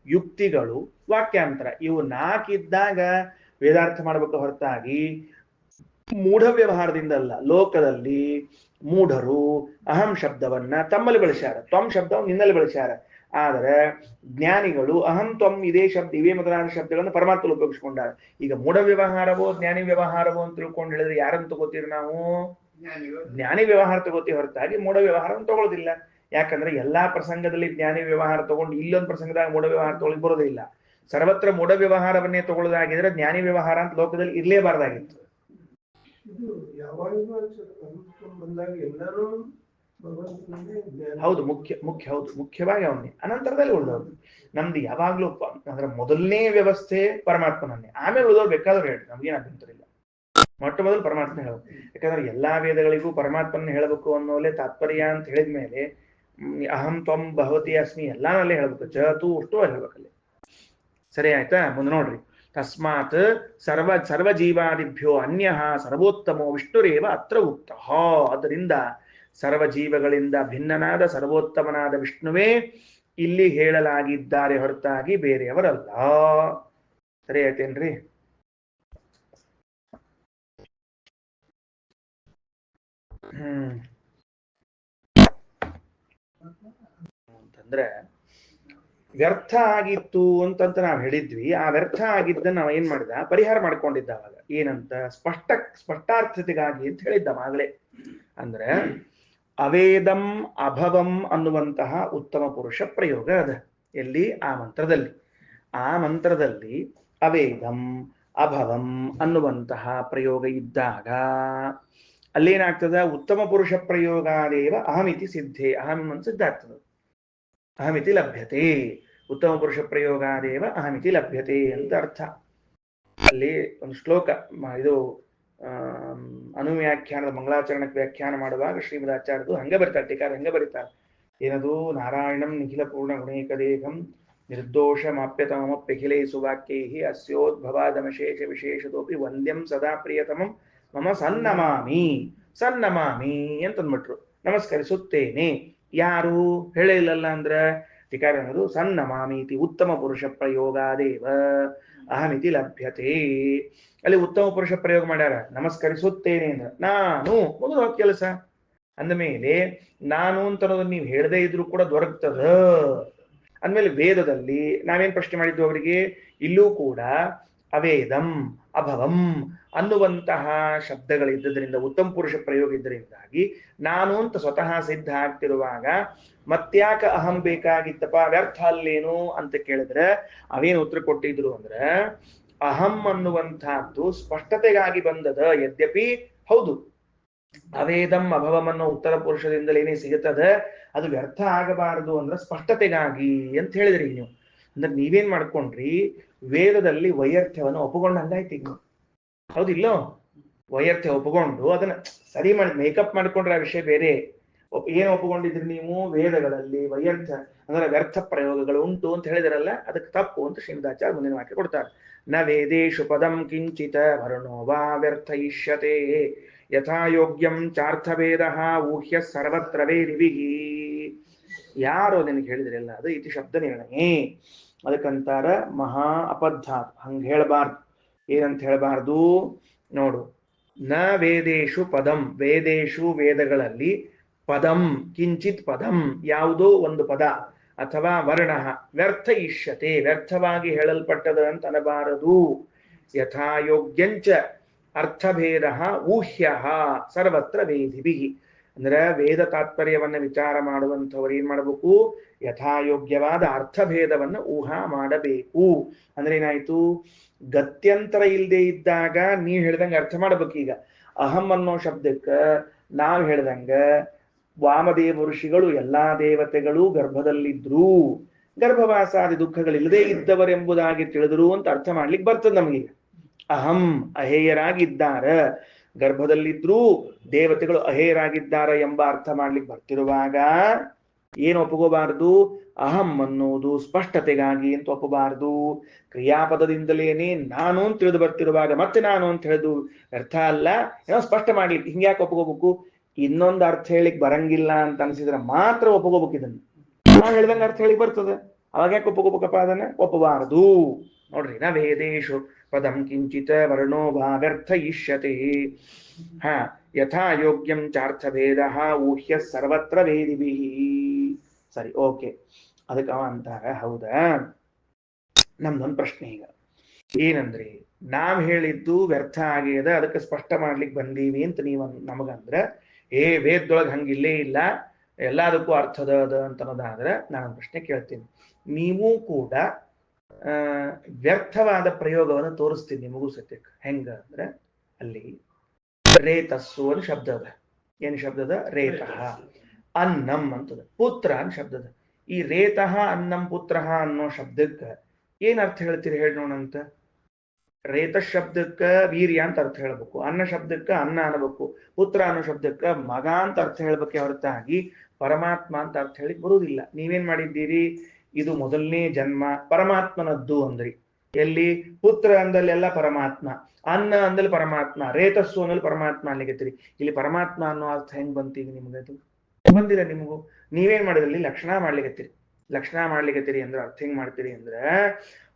ಯುಕ್ತಿಗಳು, ವಾಕ್ಯಾಂತರ ಇವು ನಾಲ್ಕಿದ್ದಾಗ ವೇದಾರ್ಥ ಮಾಡಬೇಕು ಹೊರತಾಗಿ ಮೂಢ ವ್ಯವಹಾರದಿಂದ ಅಲ್ಲ. ಲೋಕದಲ್ಲಿ ಮೂಢರು ಅಹಂ ಶಬ್ದವನ್ನ ತಮ್ಮಲ್ಲಿ ಬಳಸ್ಯಾರ, ತ್ವಂ ಶಬ್ದವನ್ನು ನಿನ್ನಲ್ಲಿ ಬಳಸ್ಯಾರ. ಆದರೆ ಜ್ಞಾನಿಗಳು ಅಹಂ ತ್ವಂ ಇವೇ ಮೊದಲಾದ ಶಬ್ದಗಳನ್ನು ಪರಮಾತ್ಮ ಉಪಯೋಗಿಸ್ಕೊಂಡಾರ. ಈಗ ಮೂಢ ವ್ಯವಹಾರವೋ ಜ್ಞಾನಿ ವ್ಯವಹಾರವೋ ಅಂತ ತಿಳ್ಕೊಂಡು ಹೇಳಿದ್ರೆ ಯಾರನ್ನು ತಗೋತೀರಿ ನಾವು? ಜ್ಞಾನಿ ವ್ಯವಹಾರ ತಗೋತೀವಿ ಹೊರತಾಗಿ ಮೂಢ ವ್ಯವಹಾರವನ್ನು ತಗೊಳ್ಳೋದಿಲ್ಲ. ಯಾಕಂದ್ರೆ ಎಲ್ಲಾ ಪ್ರಸಂಗದಲ್ಲಿ ಜ್ಞಾನಿ ವ್ಯವಹಾರ ತಗೊಂಡು ಇಲ್ಲೊಂದು ಪ್ರಸಂಗದಾಗ ಮೂಢ ವ್ಯವಹಾರ ತಗೊಳ್ಳಿ ಬರೋದಿಲ್ಲ. ಸರ್ವತ್ರ ಮೂಢ ವ್ಯವಹಾರವನ್ನೇ ತಗೊಳ್ಳೋದಾಗಿದ್ರೆ ಜ್ಞಾನಿ ವ್ಯವಹಾರ ಅಂತ ಲೋಕದಲ್ಲಿ ಇರ್ಲೇಬಾರ್ದಾಗಿತ್ತು. ಹೌದು, ಮುಖ್ಯವಾಗಿ ಅವನ್ನೇ, ಅನಂತರದಲ್ಲಿ ಉಳಿದವ್ರು. ನಮ್ದು ಯಾವಾಗ್ಲೂ ಅಂದ್ರೆ ಮೊದಲನೇ ವ್ಯವಸ್ಥೆ ಪರಮಾತ್ಮನನ್ನೇ, ಆಮೇಲೆ ಉಳಿದವ್ರು ಬೇಕಾದ್ರೂ ಹೇಳಿ, ನಮ್ಗೇನು ಅಭ್ಯಂತರ ಇಲ್ಲ. ಮೊಟ್ಟ ಮೊದಲು ಪರಮಾತ್ಮ ಹೇಳಬೇಕು. ಯಾಕಂದ್ರೆ ಎಲ್ಲಾ ವೇದಗಳಿಗೂ ಪರಮಾತ್ಮನ ಹೇಳಬೇಕು ಅನ್ನೋಲೆ ತಾತ್ಪರ್ಯ ಅಂತ ಹೇಳಿದ್ಮೇಲೆ ಅಹಂ ತ್ವಂ ಭವತಿ ಅಸ್ಮಿ ಎಲ್ಲಾನಲ್ಲೇ ಹೇಳ್ಬೇಕು. ಜತು ಅಷ್ಟು ಹೇಳ್ಬೇಕಲ್ಲಿ. ಸರಿ ಆಯ್ತಾ? ಮುಂದೆ ನೋಡ್ರಿ. ತಸ್ಮಾತ್ ಸರ್ವ ಜೀವಾದಿಭ್ಯೋ ಅನ್ಯ ಸರ್ವೋತ್ತಮೋ ವಿಷ್ಣುರೇವ ಅತ್ರ ಉಕ್ತ. ಅದರಿಂದ ಸರ್ವ ಜೀವಗಳಿಂದ ಭಿನ್ನನಾದ ಸರ್ವೋತ್ತಮನಾದ ವಿಷ್ಣುವೇ ಇಲ್ಲಿ ಹೇಳಲಾಗಿದ್ದಾರೆ ಹೊರತಾಗಿ ಬೇರೆಯವರಲ್ಲ. ಸರಿ ಆಯ್ತೇನ್ರಿ? ಅಂತಂದ್ರೆ ವ್ಯರ್ಥ ಆಗಿತ್ತು ಅಂತಂತ ನಾವು ಹೇಳಿದ್ವಿ. ಆ ವ್ಯರ್ಥ ಆಗಿದ್ದನ್ನ ನಾವು ಏನ್ ಮಾಡಿದ, ಪರಿಹಾರ ಮಾಡ್ಕೊಂಡಿದ್ದ. ಅವಾಗ ಏನಂತ ಸ್ಪಷ್ಟಾರ್ಥತೆಗಾಗಿ ಅಂತ ಹೇಳಿದ್ದ ಆಗಲೇ. ಅಂದ್ರೆ ಅವೇದಂ ಅಭವಂ ಅನ್ನುವಂತಹ ಉತ್ತಮ ಪುರುಷ ಪ್ರಯೋಗ ಅದ ಎಲ್ಲಿ? ಆ ಮಂತ್ರದಲ್ಲಿ ಅವೇದಂ ಅಭವಂ ಅನ್ನುವಂತಹ ಪ್ರಯೋಗ ಇದ್ದಾಗ ಅಲ್ಲೇನಾಗ್ತದ? ಉತ್ತಮ ಪುರುಷ ಪ್ರಯೋಗಾದೇವ ಅಹಮಿತಿ ಸಿದ್ಧೆ. ಅಹಂ ಅಂತ ಸಿದ್ಧ ಆಗ್ತದೆ. ಅಹಮಿತಿ ಲಭ್ಯತೆ. ಉತ್ತಮ ಪುರುಷ ಪ್ರಯೋಗಾದೇವ ಅಹಮಿತಿ ಲಭ್ಯತೆ ಅಂತ ಅರ್ಥ. ಅಲ್ಲಿ ಒಂದು ಶ್ಲೋಕ, ಇದು ಅನುವ್ಯಾಖ್ಯಾನದ ಮಂಗಳಾಚರಣಕ್ಕೆ ವ್ಯಾಖ್ಯಾನ ಮಾಡುವಾಗ ಶ್ರೀಮದಾಚಾರ್ಯರು ಹಂಗೆ ಬರೀತಾರೆ, ಟೀಕಾರ ಹಂಗೆ ಬರೀತಾರೆ. ಏನದು? ನಾರಾಯಣಂ ನಿಖಿಲ ಪೂರ್ಣ ಗುಣೈಕದೇಹಂ ನಿರ್ದೋಷಮಾಪ್ಯತಮಪ್ಯಖಿಲೇಸು ವಾಕ್ಯೈಹಿ ಅಸ್ಯೋದ್ಭವಾದಮಶೇಷ ವಿಶೇಷತೋಪಿ ವಂದ್ಯಂ ಸದಾ ಪ್ರಿಯತಮಂ ಮಮ ಸನ್ನಮಾಮಿ ಅಂತಂದ್ಬಿಟ್ರು. ನಮಸ್ಕರಿಸುತ್ತೇನೆ. ಯಾರು ಹೇಳಿಲ್ಲಲ್ಲ ಅಂದ್ರ ಟೀಕಾರ ಅನ್ನೋದು ಸನ್ನಮಾಮೀತಿ ಉತ್ತಮ ಪುರುಷ ಪ್ರಯೋಗಾದೇವ ಅಹಮಿತಿ ಲಭ್ಯತೆ. ಅಲ್ಲಿ ಉತ್ತಮ ಪುರುಷ ಪ್ರಯೋಗ ಮಾಡ್ಯಾರ. ನಮಸ್ಕರಿಸುತ್ತೇನೆ ಅಂದ್ರೆ ನಾನು, ಮುಗಿದು ಕೆಲಸ. ಅಂದಮೇಲೆ ನಾನು ಅಂತ ಅನ್ನೋದನ್ನ ನೀವು ಹೇಳದೇ ಇದ್ರು ಕೂಡ ದೊರಕ್ತದ. ಅಂದ್ಮೇಲೆ ವೇದದಲ್ಲಿ ನಾವೇನ್ ಪ್ರಶ್ನೆ ಮಾಡಿದ್ವು ಅವರಿಗೆ? ಇಲ್ಲೂ ಕೂಡ ಅವೇದಂ ಅಭವಂ ಅನ್ನುವಂತಹ ಶಬ್ದಗಳಿದ್ದರಿಂದ, ಉತ್ತಮ ಪುರುಷ ಪ್ರಯೋಗ ಇದ್ದರಿಂದಾಗಿ ನಾನು ಅಂತ ಸ್ವತಃ ಸಿದ್ಧ ಆಗ್ತಿರುವಾಗ ಮತ್ಯಾಕ ಅಹಂ ಬೇಕಾಗಿತ್ತಪ್ಪ, ವ್ಯರ್ಥ ಅಲ್ಲೇನು ಅಂತ ಕೇಳಿದ್ರೆ ಅವೇನು ಉತ್ತರ ಕೊಟ್ಟಿದ್ರು ಅಂದ್ರೆ, ಅಹಂ ಅನ್ನುವಂತಹದ್ದು ಸ್ಪಷ್ಟತೆಗಾಗಿ ಬಂದದ. ಯದ್ಯಪಿ ಹೌದು, ಅವೇದಂ ಅಭವಂ ಅನ್ನೋ ಉತ್ತರ ಪುರುಷದಿಂದಲೇನೇ ಸಿಗುತ್ತದೆ, ಅದು ವ್ಯರ್ಥ ಆಗಬಾರದು ಅಂದ್ರೆ ಸ್ಪಷ್ಟತೆಗಾಗಿ ಅಂತ ಹೇಳಿದ್ರಿ ನೀವು. ಅಂದ್ರೆ ನೀವೇನ್ ಮಾಡ್ಕೊಂಡ್ರಿ? ವೇದದಲ್ಲಿ ವೈಯರ್ಥ್ಯವನ್ನು ಒಪ್ಪುಕೊಂಡಂಗಾಯ್ತು. ಈಗ ಹೌದಿಲ್ಲೋ? ವೈಯರ್ಥ್ಯ ಒಪ್ಪಿಕೊಂಡು ಅದನ್ನ ಸರಿ ಮಾಡಿ ಮೇಕಪ್ ಮಾಡ್ಕೊಂಡ್ರೆ ಆ ವಿಷಯ ಬೇರೆ. ಏನು ಒಪ್ಪಿಕೊಂಡಿದ್ರಿ ನೀವು? ವೇದಗಳಲ್ಲಿ ವೈಯರ್ಥ್ಯ ಅಂದ್ರೆ ವ್ಯರ್ಥ ಪ್ರಯೋಗಗಳು ಉಂಟು ಅಂತ ಹೇಳಿದ್ರಲ್ಲ, ಅದಕ್ಕೆ ತಪ್ಪು ಅಂತ ಶ್ರೀಮದಾಚಾರ್ಯ ಮುಂದಿನ ವಾಕ್ಯ ಕೊಡ್ತಾರೆ. ನ ವೇದೇಶು ಪದಂ ಕಿಂಚಿತ ವರ್ಣೋ ವಾ ವ್ಯರ್ಥಯಿಷ್ಯತೆ ಯಥಾಯೋಗ್ಯಂ ಚಾರ್ಥವೇದ ಊಹ್ಯ ಸರ್ವತ್ರ ವೇದಿವಿಹಿ. ಯಾರು ನಿನಗೆ ಹೇಳಿದ್ರಲ್ಲ ಅದು ಇತಿ ಶಬ್ದ ನಿರ್ಣಯ. ಅದಕ್ಕಂತಾರ ಮಹಾ ಅಪದ್ಧ. ಹಂಗ ಹೇಳಬಾರ್ದು. ಏನಂತ ಹೇಳಬಾರ್ದು ನೋಡು. ನ ವೇದೇಶು ಪದಂ, ವೇದೇಶು ವೇದಗಳಲ್ಲಿ ಪದಂ ಕಿಂಚಿತ್ ಪದಂ ಯಾವುದೋ ಒಂದು ಪದ ಅಥವಾ ವರ್ಣ ವ್ಯರ್ಥ ಇಷ್ಯತೆ ವ್ಯರ್ಥವಾಗಿ ಹೇಳಲ್ಪಟ್ಟದ ಅಂತ ಅನ್ನಬಾರದು. ಯಥಾಯೋಗ್ಯಂಚ ಅರ್ಥಭೇದ ಊಹ್ಯ ಸರ್ವತ್ರ ವೇದಿಭಿ. ಅಂದ್ರೆ ವೇದ ತಾತ್ಪರ್ಯವನ್ನ ವಿಚಾರ ಮಾಡುವಂಥವ್ರು ಏನ್ ಮಾಡಬೇಕು? ಯಥಾಯೋಗ್ಯವಾದ ಅರ್ಥಭೇದವನ್ನ ಊಹಾ ಮಾಡಬೇಕು. ಅಂದ್ರೆ ಏನಾಯ್ತು? ಗತ್ಯಂತರ ಇಲ್ಲದೆ ಇದ್ದಾಗ ನೀವ್ ಹೇಳ್ದಂಗೆ ಅರ್ಥ ಮಾಡ್ಬೇಕು. ಈಗ ಅಹಂ ಅನ್ನೋ ಶಬ್ದಕ್ಕ ನಾವ್ ಹೇಳ್ದಂಗ ವಾಮದೇವ ಋಷಿಗಳು ಎಲ್ಲಾ ದೇವತೆಗಳು ಗರ್ಭದಲ್ಲಿದ್ರು, ಗರ್ಭವಾಸಾದಿ ದುಃಖಗಳಿಲ್ಲದೆ ಇದ್ದವರೆಂಬುದಾಗಿ ತಿಳಿದ್ರು ಅಂತ ಅರ್ಥ ಮಾಡ್ಲಿಕ್ಕೆ ಬರ್ತದೆ ನಮಗೆ. ಅಹಂ ಅಹೇಯರಾಗಿದ್ದಾರ, ಗರ್ಭದಲ್ಲಿದ್ರೂ ದೇವತೆಗಳು ಅಹೇಯರಾಗಿದ್ದಾರ ಎಂಬ ಅರ್ಥ ಮಾಡ್ಲಿಕ್ಕೆ ಬರ್ತಿರುವಾಗ ಏನು ಒಪ್ಪಗೋಬಾರದು? ಅಹಂ ಅನ್ನೋದು ಸ್ಪಷ್ಟತೆಗಾಗಿ ಅಂತ ಒಪ್ಪಬಾರದು. ಕ್ರಿಯಾಪದದಿಂದಲೇನೆ ನಾನು ಅಂತ ತಿಳಿದು ಬರ್ತಿರುವಾಗ ಮತ್ತೆ ನಾನು ಅಂತ ಹೇಳಿದು ಅರ್ಥ ಅಲ್ಲ, ಏನೋ ಸ್ಪಷ್ಟ ಮಾಡ್ಲಿಕ್ಕೆ. ಹಿಂಗ್ಯಾಕೆ ಒಪ್ಪಗೋಬೇಕು? ಇನ್ನೊಂದು ಅರ್ಥ ಹೇಳಿಕ್ ಬರಂಗಿಲ್ಲ ಅಂತ ಅನ್ಸಿದ್ರೆ ಮಾತ್ರ ಒಪ್ಪಗೋಬೇಕು. ಇದನ್ನು ನಾವು ಹೇಳ್ದಂಗೆ ಅರ್ಥ ಹೇಳಿಕ್ ಬರ್ತದೆ, ಅವಾಗ ಯಾಕೆ ಒಪ್ಪಗೋಬೇಕಪ್ಪ? ಅದನ್ನ ಒಪ್ಪಬಾರದು. ನೋಡ್ರಿ, ನ ವೇದೇಶು ಪದಂ ಕಿಂಚಿತ ವರ್ಣೋ ಭಾ ವ್ಯರ್ಥ ಇಷ್ಯತೆ ಯಥಾ ಯೋಗ್ಯಂ ಚಾರ್ಥಭೇದ ಊಹ್ಯ ಸರ್ವತ್ರ ವೇದಿಭಿ. ಸರಿ, ಓಕೆ. ಅದಕ್ಕೆ ಅವ ಅಂತಾರ, ಹೌದಾ, ನಮ್ದೊಂದು ಪ್ರಶ್ನೆ ಈಗ ಏನಂದ್ರೆ, ನಾವ್ ಹೇಳಿದ್ದು ವ್ಯರ್ಥ ಆಗ್ಯದ, ಅದಕ್ಕೆ ಸ್ಪಷ್ಟ ಮಾಡ್ಲಿಕ್ಕೆ ಬಂದೀವಿ ಅಂತ ನೀವು ನಮಗಂದ್ರ, ವೇದದೊಳಗೆ ಹಂಗಿಲ್ಲೇ ಇಲ್ಲ, ಎಲ್ಲದಕ್ಕೂ ಅರ್ಥದ ಅದ ಅಂತ ಅನ್ನೋದಾದ್ರೆ ನಾನೊಂದು ಪ್ರಶ್ನೆ ಕೇಳ್ತೀನಿ. ನೀವು ಕೂಡ ವ್ಯರ್ಥವಾದ ಪ್ರಯೋಗವನ್ನು ತೋರಿಸ್ತೀನಿ ನಿಮಗೂ ಸತ್ಯಕ್ಕೆ. ಹೆಂಗ ಅಂದ್ರೆ, ಅಲ್ಲಿ ರೇತಸ್ಸು ಅನ್ನೋ ಶಬ್ದ ಅದ. ಏನ್ ಶಬ್ದದ? ರೇತಃ. ಅನ್ನಂ ಅಂತದ. ಪುತ್ರ ಅನ್ ಶಬ್ದದ. ಈ ರೇತಃ ಅನ್ನಂ ಪುತ್ರ ಅನ್ನೋ ಶಬ್ದಕ್ಕ ಏನ್ ಅರ್ಥ ಹೇಳ್ತೀರಿ ಹೇಳಿ ನೋಡಂತ? ರೇತ ಶಬ್ದಕ್ಕ ವೀರ್ಯ ಅಂತ ಅರ್ಥ ಹೇಳ್ಬೇಕು, ಅನ್ನ ಶಬ್ದಕ್ಕ ಅನ್ನ ಅನ್ಬೇಕು, ಪುತ್ರ ಅನ್ನೋ ಶಬ್ದಕ್ಕ ಮಗ ಅಂತ ಅರ್ಥ ಹೇಳ್ಬೇಕೆ ಹೊರತಾಗಿ ಪರಮಾತ್ಮ ಅಂತ ಅರ್ಥ ಹೇಳಿಕ್ ಬರುವುದಿಲ್ಲ. ನೀವೇನ್ ಮಾಡಿದ್ದೀರಿ? ಇದು ಮೊದಲನೇ ಜನ್ಮ ಪರಮಾತ್ಮನದ್ದು ಅಂದ್ರಿ. ಎಲ್ಲಿ? ಪುತ್ರ ಅಂದಲ್ಲೆಲ್ಲ ಪರಮಾತ್ಮ, ಅನ್ನ ಅಂದಲ್ಲಿ ಪರಮಾತ್ಮ, ರೇತಸ್ಸು ಅಂದಲ್ಲಿ ಪರಮಾತ್ಮ ಅನ್ಲಿಕತ್ತೀರಿ. ಇಲ್ಲಿ ಪರಮಾತ್ಮ ಅನ್ನೋ ಅರ್ಥ ಹೆಂಗ್ ಬಂತೀವಿ? ನಿಮ್ಗದು ಬಂದಿಲ್ಲ ನಿಮಗೂ. ನೀವೇನ್ ಮಾಡಿದ್ರಲ್ಲಿ? ಲಕ್ಷಣ ಮಾಡ್ಲಿಕತ್ತೀರಿ. ಲಕ್ಷಣ ಮಾಡ್ಲಿಕತ್ತೀರಿ ಅಂದ್ರೆ ಅರ್ಥ ಹೆಂಗ್ ಮಾಡ್ತೀರಿ ಅಂದ್ರೆ,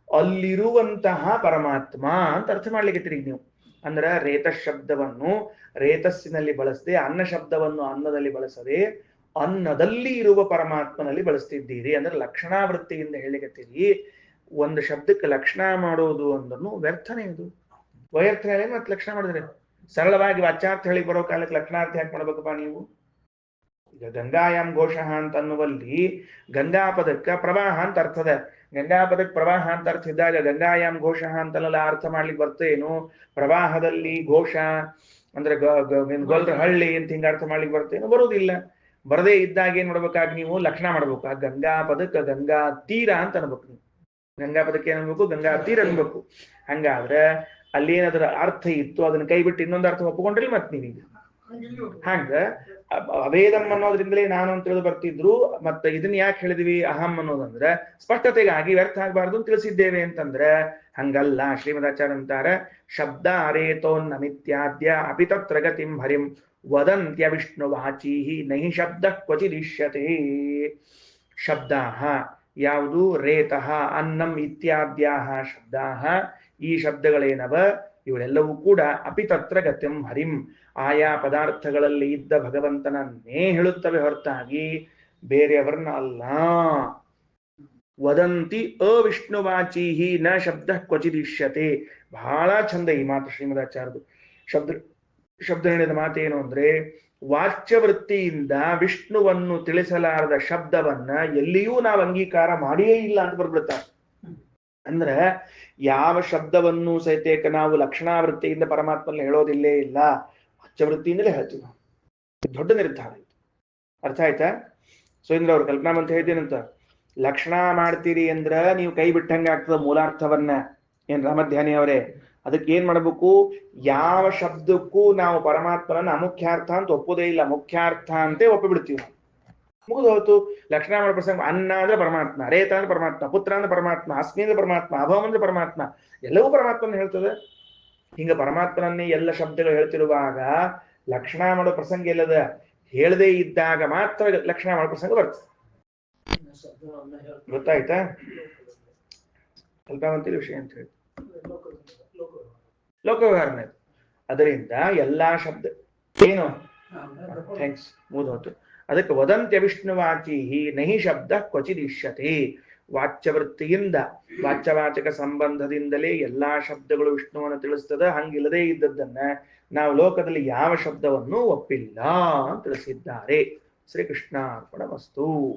ಅಲ್ಲಿರುವಂತಹ ಪರಮಾತ್ಮ ಅಂತ ಅರ್ಥ ಮಾಡ್ಲಿಕತ್ತೀರಿ ನೀವು. ಅಂದ್ರ ರೇತ ಶಬ್ದವನ್ನು ರೇತಸ್ಸಿನಲ್ಲಿ ಬಳಸದೆ, ಅನ್ನ ಶಬ್ದವನ್ನು ಅನ್ನದಲ್ಲಿ ಬಳಸದೆ ಅನ್ನದಲ್ಲಿ ಇರುವ ಪರಮಾತ್ಮನಲ್ಲಿ ಬಳಸ್ತಿದ್ದೀರಿ. ಅಂದ್ರೆ ಲಕ್ಷಣಾವೃತ್ತಿಯಿಂದ ಹೇಳಿಕತ್ತೀರಿ. ಒಂದು ಶಬ್ದಕ್ಕೆ ಲಕ್ಷಣ ಮಾಡೋದು ಅಂದ್ರೂ ವ್ಯರ್ಥನೇ. ಇದು ವಯರ್ಥ ಹೇಳಿ ಮತ್ತೆ ಲಕ್ಷಣ ಮಾಡಿದ್ರೆ ಸರಳವಾಗಿ ವಾಚ್ಯಾರ್ಥ ಹೇಳಿ ಬರೋ ಕಾಲಕ್ಕೆ ಲಕ್ಷಣಾರ್ಥ ಯಾಕೆ ಮಾಡ್ಬೇಕಪ್ಪ ನೀವು? ಈಗ ಗಂಗಾಯಾಮ್ ಘೋಷಃ ಅಂತ ಅನ್ನುವಲ್ಲಿ ಗಂಗಾ ಪದಕ್ಕ ಪ್ರವಾಹ ಅಂತ ಅರ್ಥದ. ಗಂಗಾ ಪದಕ್ಕೆ ಪ್ರವಾಹ ಅಂತ ಅರ್ಥ ಇದ್ದಾಗ ಗಂಗಾಯಾಮ್ ಘೋಷಃ ಅಂತೆಲ್ಲ ಅರ್ಥ ಮಾಡ್ಲಿಕ್ಕೆ ಬರ್ತೇನು? ಪ್ರವಾಹದಲ್ಲಿ ಘೋಷ ಅಂದ್ರೆ ಗೊಲ್ರ ಹಳ್ಳಿ ಅಂತ ಹಿಂಗ ಅರ್ಥ ಮಾಡ್ಲಿಕ್ಕೆ ಬರ್ತೇನು? ಬರುವುದಿಲ್ಲ. ಬರದೇ ಇದ್ದಾಗ ಏನ್ ಮಾಡ್ಬೇಕಾಗಿ ನೀವು ಲಕ್ಷಣ ಮಾಡ್ಬೇಕು. ಆ ಗಂಗಾ ಪದಕ್ಕೆ ಗಂಗಾ ತೀರ ಅಂತ ಅನ್ಬೇಕು. ನೀವು ಗಂಗಾ ಪದಕ್ಕೆ ಏನ್ ಅನ್ಬೇಕು? ಗಂಗಾ ತೀರ ಅನ್ಬೇಕು. ಹಂಗಾದ್ರೆ ಅಲ್ಲೇನದರ ಅರ್ಥ ಇತ್ತು, ಅದನ್ನ ಕೈ ಬಿಟ್ಟು ಇನ್ನೊಂದು ಅರ್ಥ ಒಪ್ಪಿಕೊಂಡ್ರಿ ಮತ್ ನೀವೀಗ. ಹಂಗ ಅವೇದಂ ಅನ್ನೋದ್ರಿಂದಲೇ ನಾನು ಅಂತ ತಿಳಿದು ಬರ್ತಿದ್ರು. ಮತ್ತೆ ಇದನ್ನ ಯಾಕೆ ಹೇಳಿದ್ವಿ ಅಹಂ ಅನ್ನೋದಂದ್ರೆ ಸ್ಪಷ್ಟತೆಗಾಗಿ, ವ್ಯರ್ಥ ಆಗಬಾರ್ದು ಅಂತ ತಿಳಿಸಿದ್ದೇವೆ ಅಂತಂದ್ರೆ ಹಂಗಲ್ಲ. ಶ್ರೀಮದಾಚಾರ್ಯ ಅಂತಾರೆ, ಶಬ್ದ ಅರೇತೋನ್ನಮಿತ್ಯಾದ್ಯ ಅಪಿ ತತ್ರ ಗತಿಂ ಹರಿಂ ವದಂತ್ಯ ವಿಷ್ಣು ವಾಚೀಹಿ ನಹಿ ಶಬ್ದ ಕ್ವಚಿದಿಷ್ಯತೆ. ಶಬ್ದಾಹ ಯಾವುದು? ರೇತಃ ಅನ್ನಂ ಇತ್ಯಾದ್ಯಾಹ ಶಬ್ದಾಹ. ಈ ಶಬ್ದಗಳೇನವ ಇವರೆಲ್ಲವೂ ಕೂಡ ಅಪಿ ತತ್ರ ಗತಿಂ ಹರಿಂ ಆಯಾ ಪದಾರ್ಥಗಳಲ್ಲಿ ಇದ್ದ ಭಗವಂತನನ್ನೇ ಹೇಳುತ್ತವೆ ಹೊರತಾಗಿ ಬೇರೆಯವರನ್ನ ಅಲ್ಲ. ವದಂತಿ ಅವಿಷ್ಣುವಾಚೀಹಿ ನ ಶಬ್ದ ಕ್ವಚಿದಿಷ್ಯತೆ. ಬಹಳ ಚಂದ ಈ ಮಾತು ಶ್ರೀಮದಾಚಾರ್ಯದು. ಶಬ್ದ ಹೇಳಿದ ಮಾತೇನು ಅಂದ್ರೆ, ವಾಚ್ಯವೃತ್ತಿಯಿಂದ ವಿಷ್ಣುವನ್ನು ತಿಳಿಸಲಾರದ ಶಬ್ದವನ್ನ ಎಲ್ಲಿಯೂ ನಾವು ಅಂಗೀಕಾರ ಮಾಡಿಯೇ ಇಲ್ಲ ಅಂತ ಬರ್ಬಿಡ್ತಾರೆ. ಅಂದ್ರೆ ಯಾವ ಶಬ್ದವನ್ನು ಸಹಿತ ನಾವು ಲಕ್ಷಣಾವೃತ್ತಿಯಿಂದ ಪರಮಾತ್ಮನ ಹೇಳೋದಿಲ್ಲೇ ಇಲ್ಲ, ವಾಚ್ಯವೃತ್ತಿಯಿಂದಲೇ ಹೇಳ್ತೀವಿ ನಾವು. ದೊಡ್ಡ ನಿರ್ಧಾರ ಇದು. ಅರ್ಥ ಆಯ್ತಾ? ಸುರೇಂದ್ರ ಅವ್ರು ಕಲ್ಪನಾ ಅಂತ ಹೇಳ್ತೀನಂತ, ಲಕ್ಷಣ ಮಾಡ್ತೀರಿ ಅಂದ್ರ ನೀವು ಕೈ ಬಿಟ್ಟಂಗೆ ಆಗ್ತದ ಮೂಲಾರ್ಥವನ್ನ. ಏನ್ ರಾಮಧ್ಯಾನಿ ಅವರೇ? ಅದಕ್ಕೆ ಏನ್ ಮಾಡ್ಬೇಕು? ಯಾವ ಶಬ್ದಕ್ಕೂ ನಾವು ಪರಮಾತ್ಮನ ಅಮುಖ್ಯಾರ್ಥ ಅಂತ ಒಪ್ಪೋದೇ ಇಲ್ಲ, ಮುಖ್ಯಾರ್ಥ ಅಂತೆ ಒಪ್ಪಿಬಿಡ್ತೀವಿ ನಾವು. ಮುಗಿದು ಹೋಯ್ತು. ಲಕ್ಷಣ ಮಾಡೋ ಪ್ರಸಂಗ ಅನ್ನ ಅಂದ್ರೆ ಪರಮಾತ್ಮ, ರೇತ ಅಂದ್ರೆ ಪರಮಾತ್ಮ, ಪುತ್ರ ಅಂದ್ರೆ ಪರಮಾತ್ಮ, ಅಸ್ಮಿ ಅಂದ್ರೆ ಪರಮಾತ್ಮ, ಅಭವಂ ಅಂದ್ರೆ ಪರಮಾತ್ಮ, ಎಲ್ಲವೂ ಪರಮಾತ್ಮನ ಹೇಳ್ತದೆ. ಹಿಂಗ ಪರಮಾತ್ಮನನ್ನೇ ಎಲ್ಲ ಶಬ್ದಗಳು ಹೇಳ್ತಿರುವಾಗ ಲಕ್ಷಣ ಮಾಡೋ ಪ್ರಸಂಗ ಎಲ್ಲದ? ಹೇಳದೇ ಇದ್ದಾಗ ಮಾತ್ರ ಲಕ್ಷಣ ಮಾಡೋ ಪ್ರಸಂಗ ಬರ್ತದೆ. ಗೊತ್ತಾಯ್ತಾ? ಕಲ್ಪವಂತಿನ ವಿಷಯ ಅಂತ ಹೇಳಿ ಲೋಕವ್ಯವಹಾರನೇ. ಅದರಿಂದ ಎಲ್ಲಾ ಶಬ್ದ ಏನು ಥ್ಯಾಂಕ್ಸ್ ಮುಗಿದೋತು. ಅದಕ್ಕೆ ವದಂತ್ಯ ವಿಷ್ಣುವಾಚಿ ನಹಿ ಶಬ್ದ ಕ್ವಚಿದಿಷ್ಯತೆ. ವಾಚ್ಯವೃತ್ತಿಯಿಂದ ವಾಚ್ಯವಾಚಕ ಸಂಬಂಧದಿಂದಲೇ ಎಲ್ಲಾ ಶಬ್ದಗಳು ವಿಷ್ಣುವನ್ನು ತಿಳಿಸ್ತದ. ಹಂಗಿಲ್ಲದೆ ಇದ್ದದ್ದನ್ನ ನಾವು ಲೋಕದಲ್ಲಿ ಯಾವ ಶಬ್ದವನ್ನು ಒಪ್ಪಿಲ್ಲ ಅಂತ ತಿಳಿಸಿದ್ದಾರೆ. ಶ್ರೀಕೃಷ್ಣ ಅರ್ಪಣಮಸ್ತು.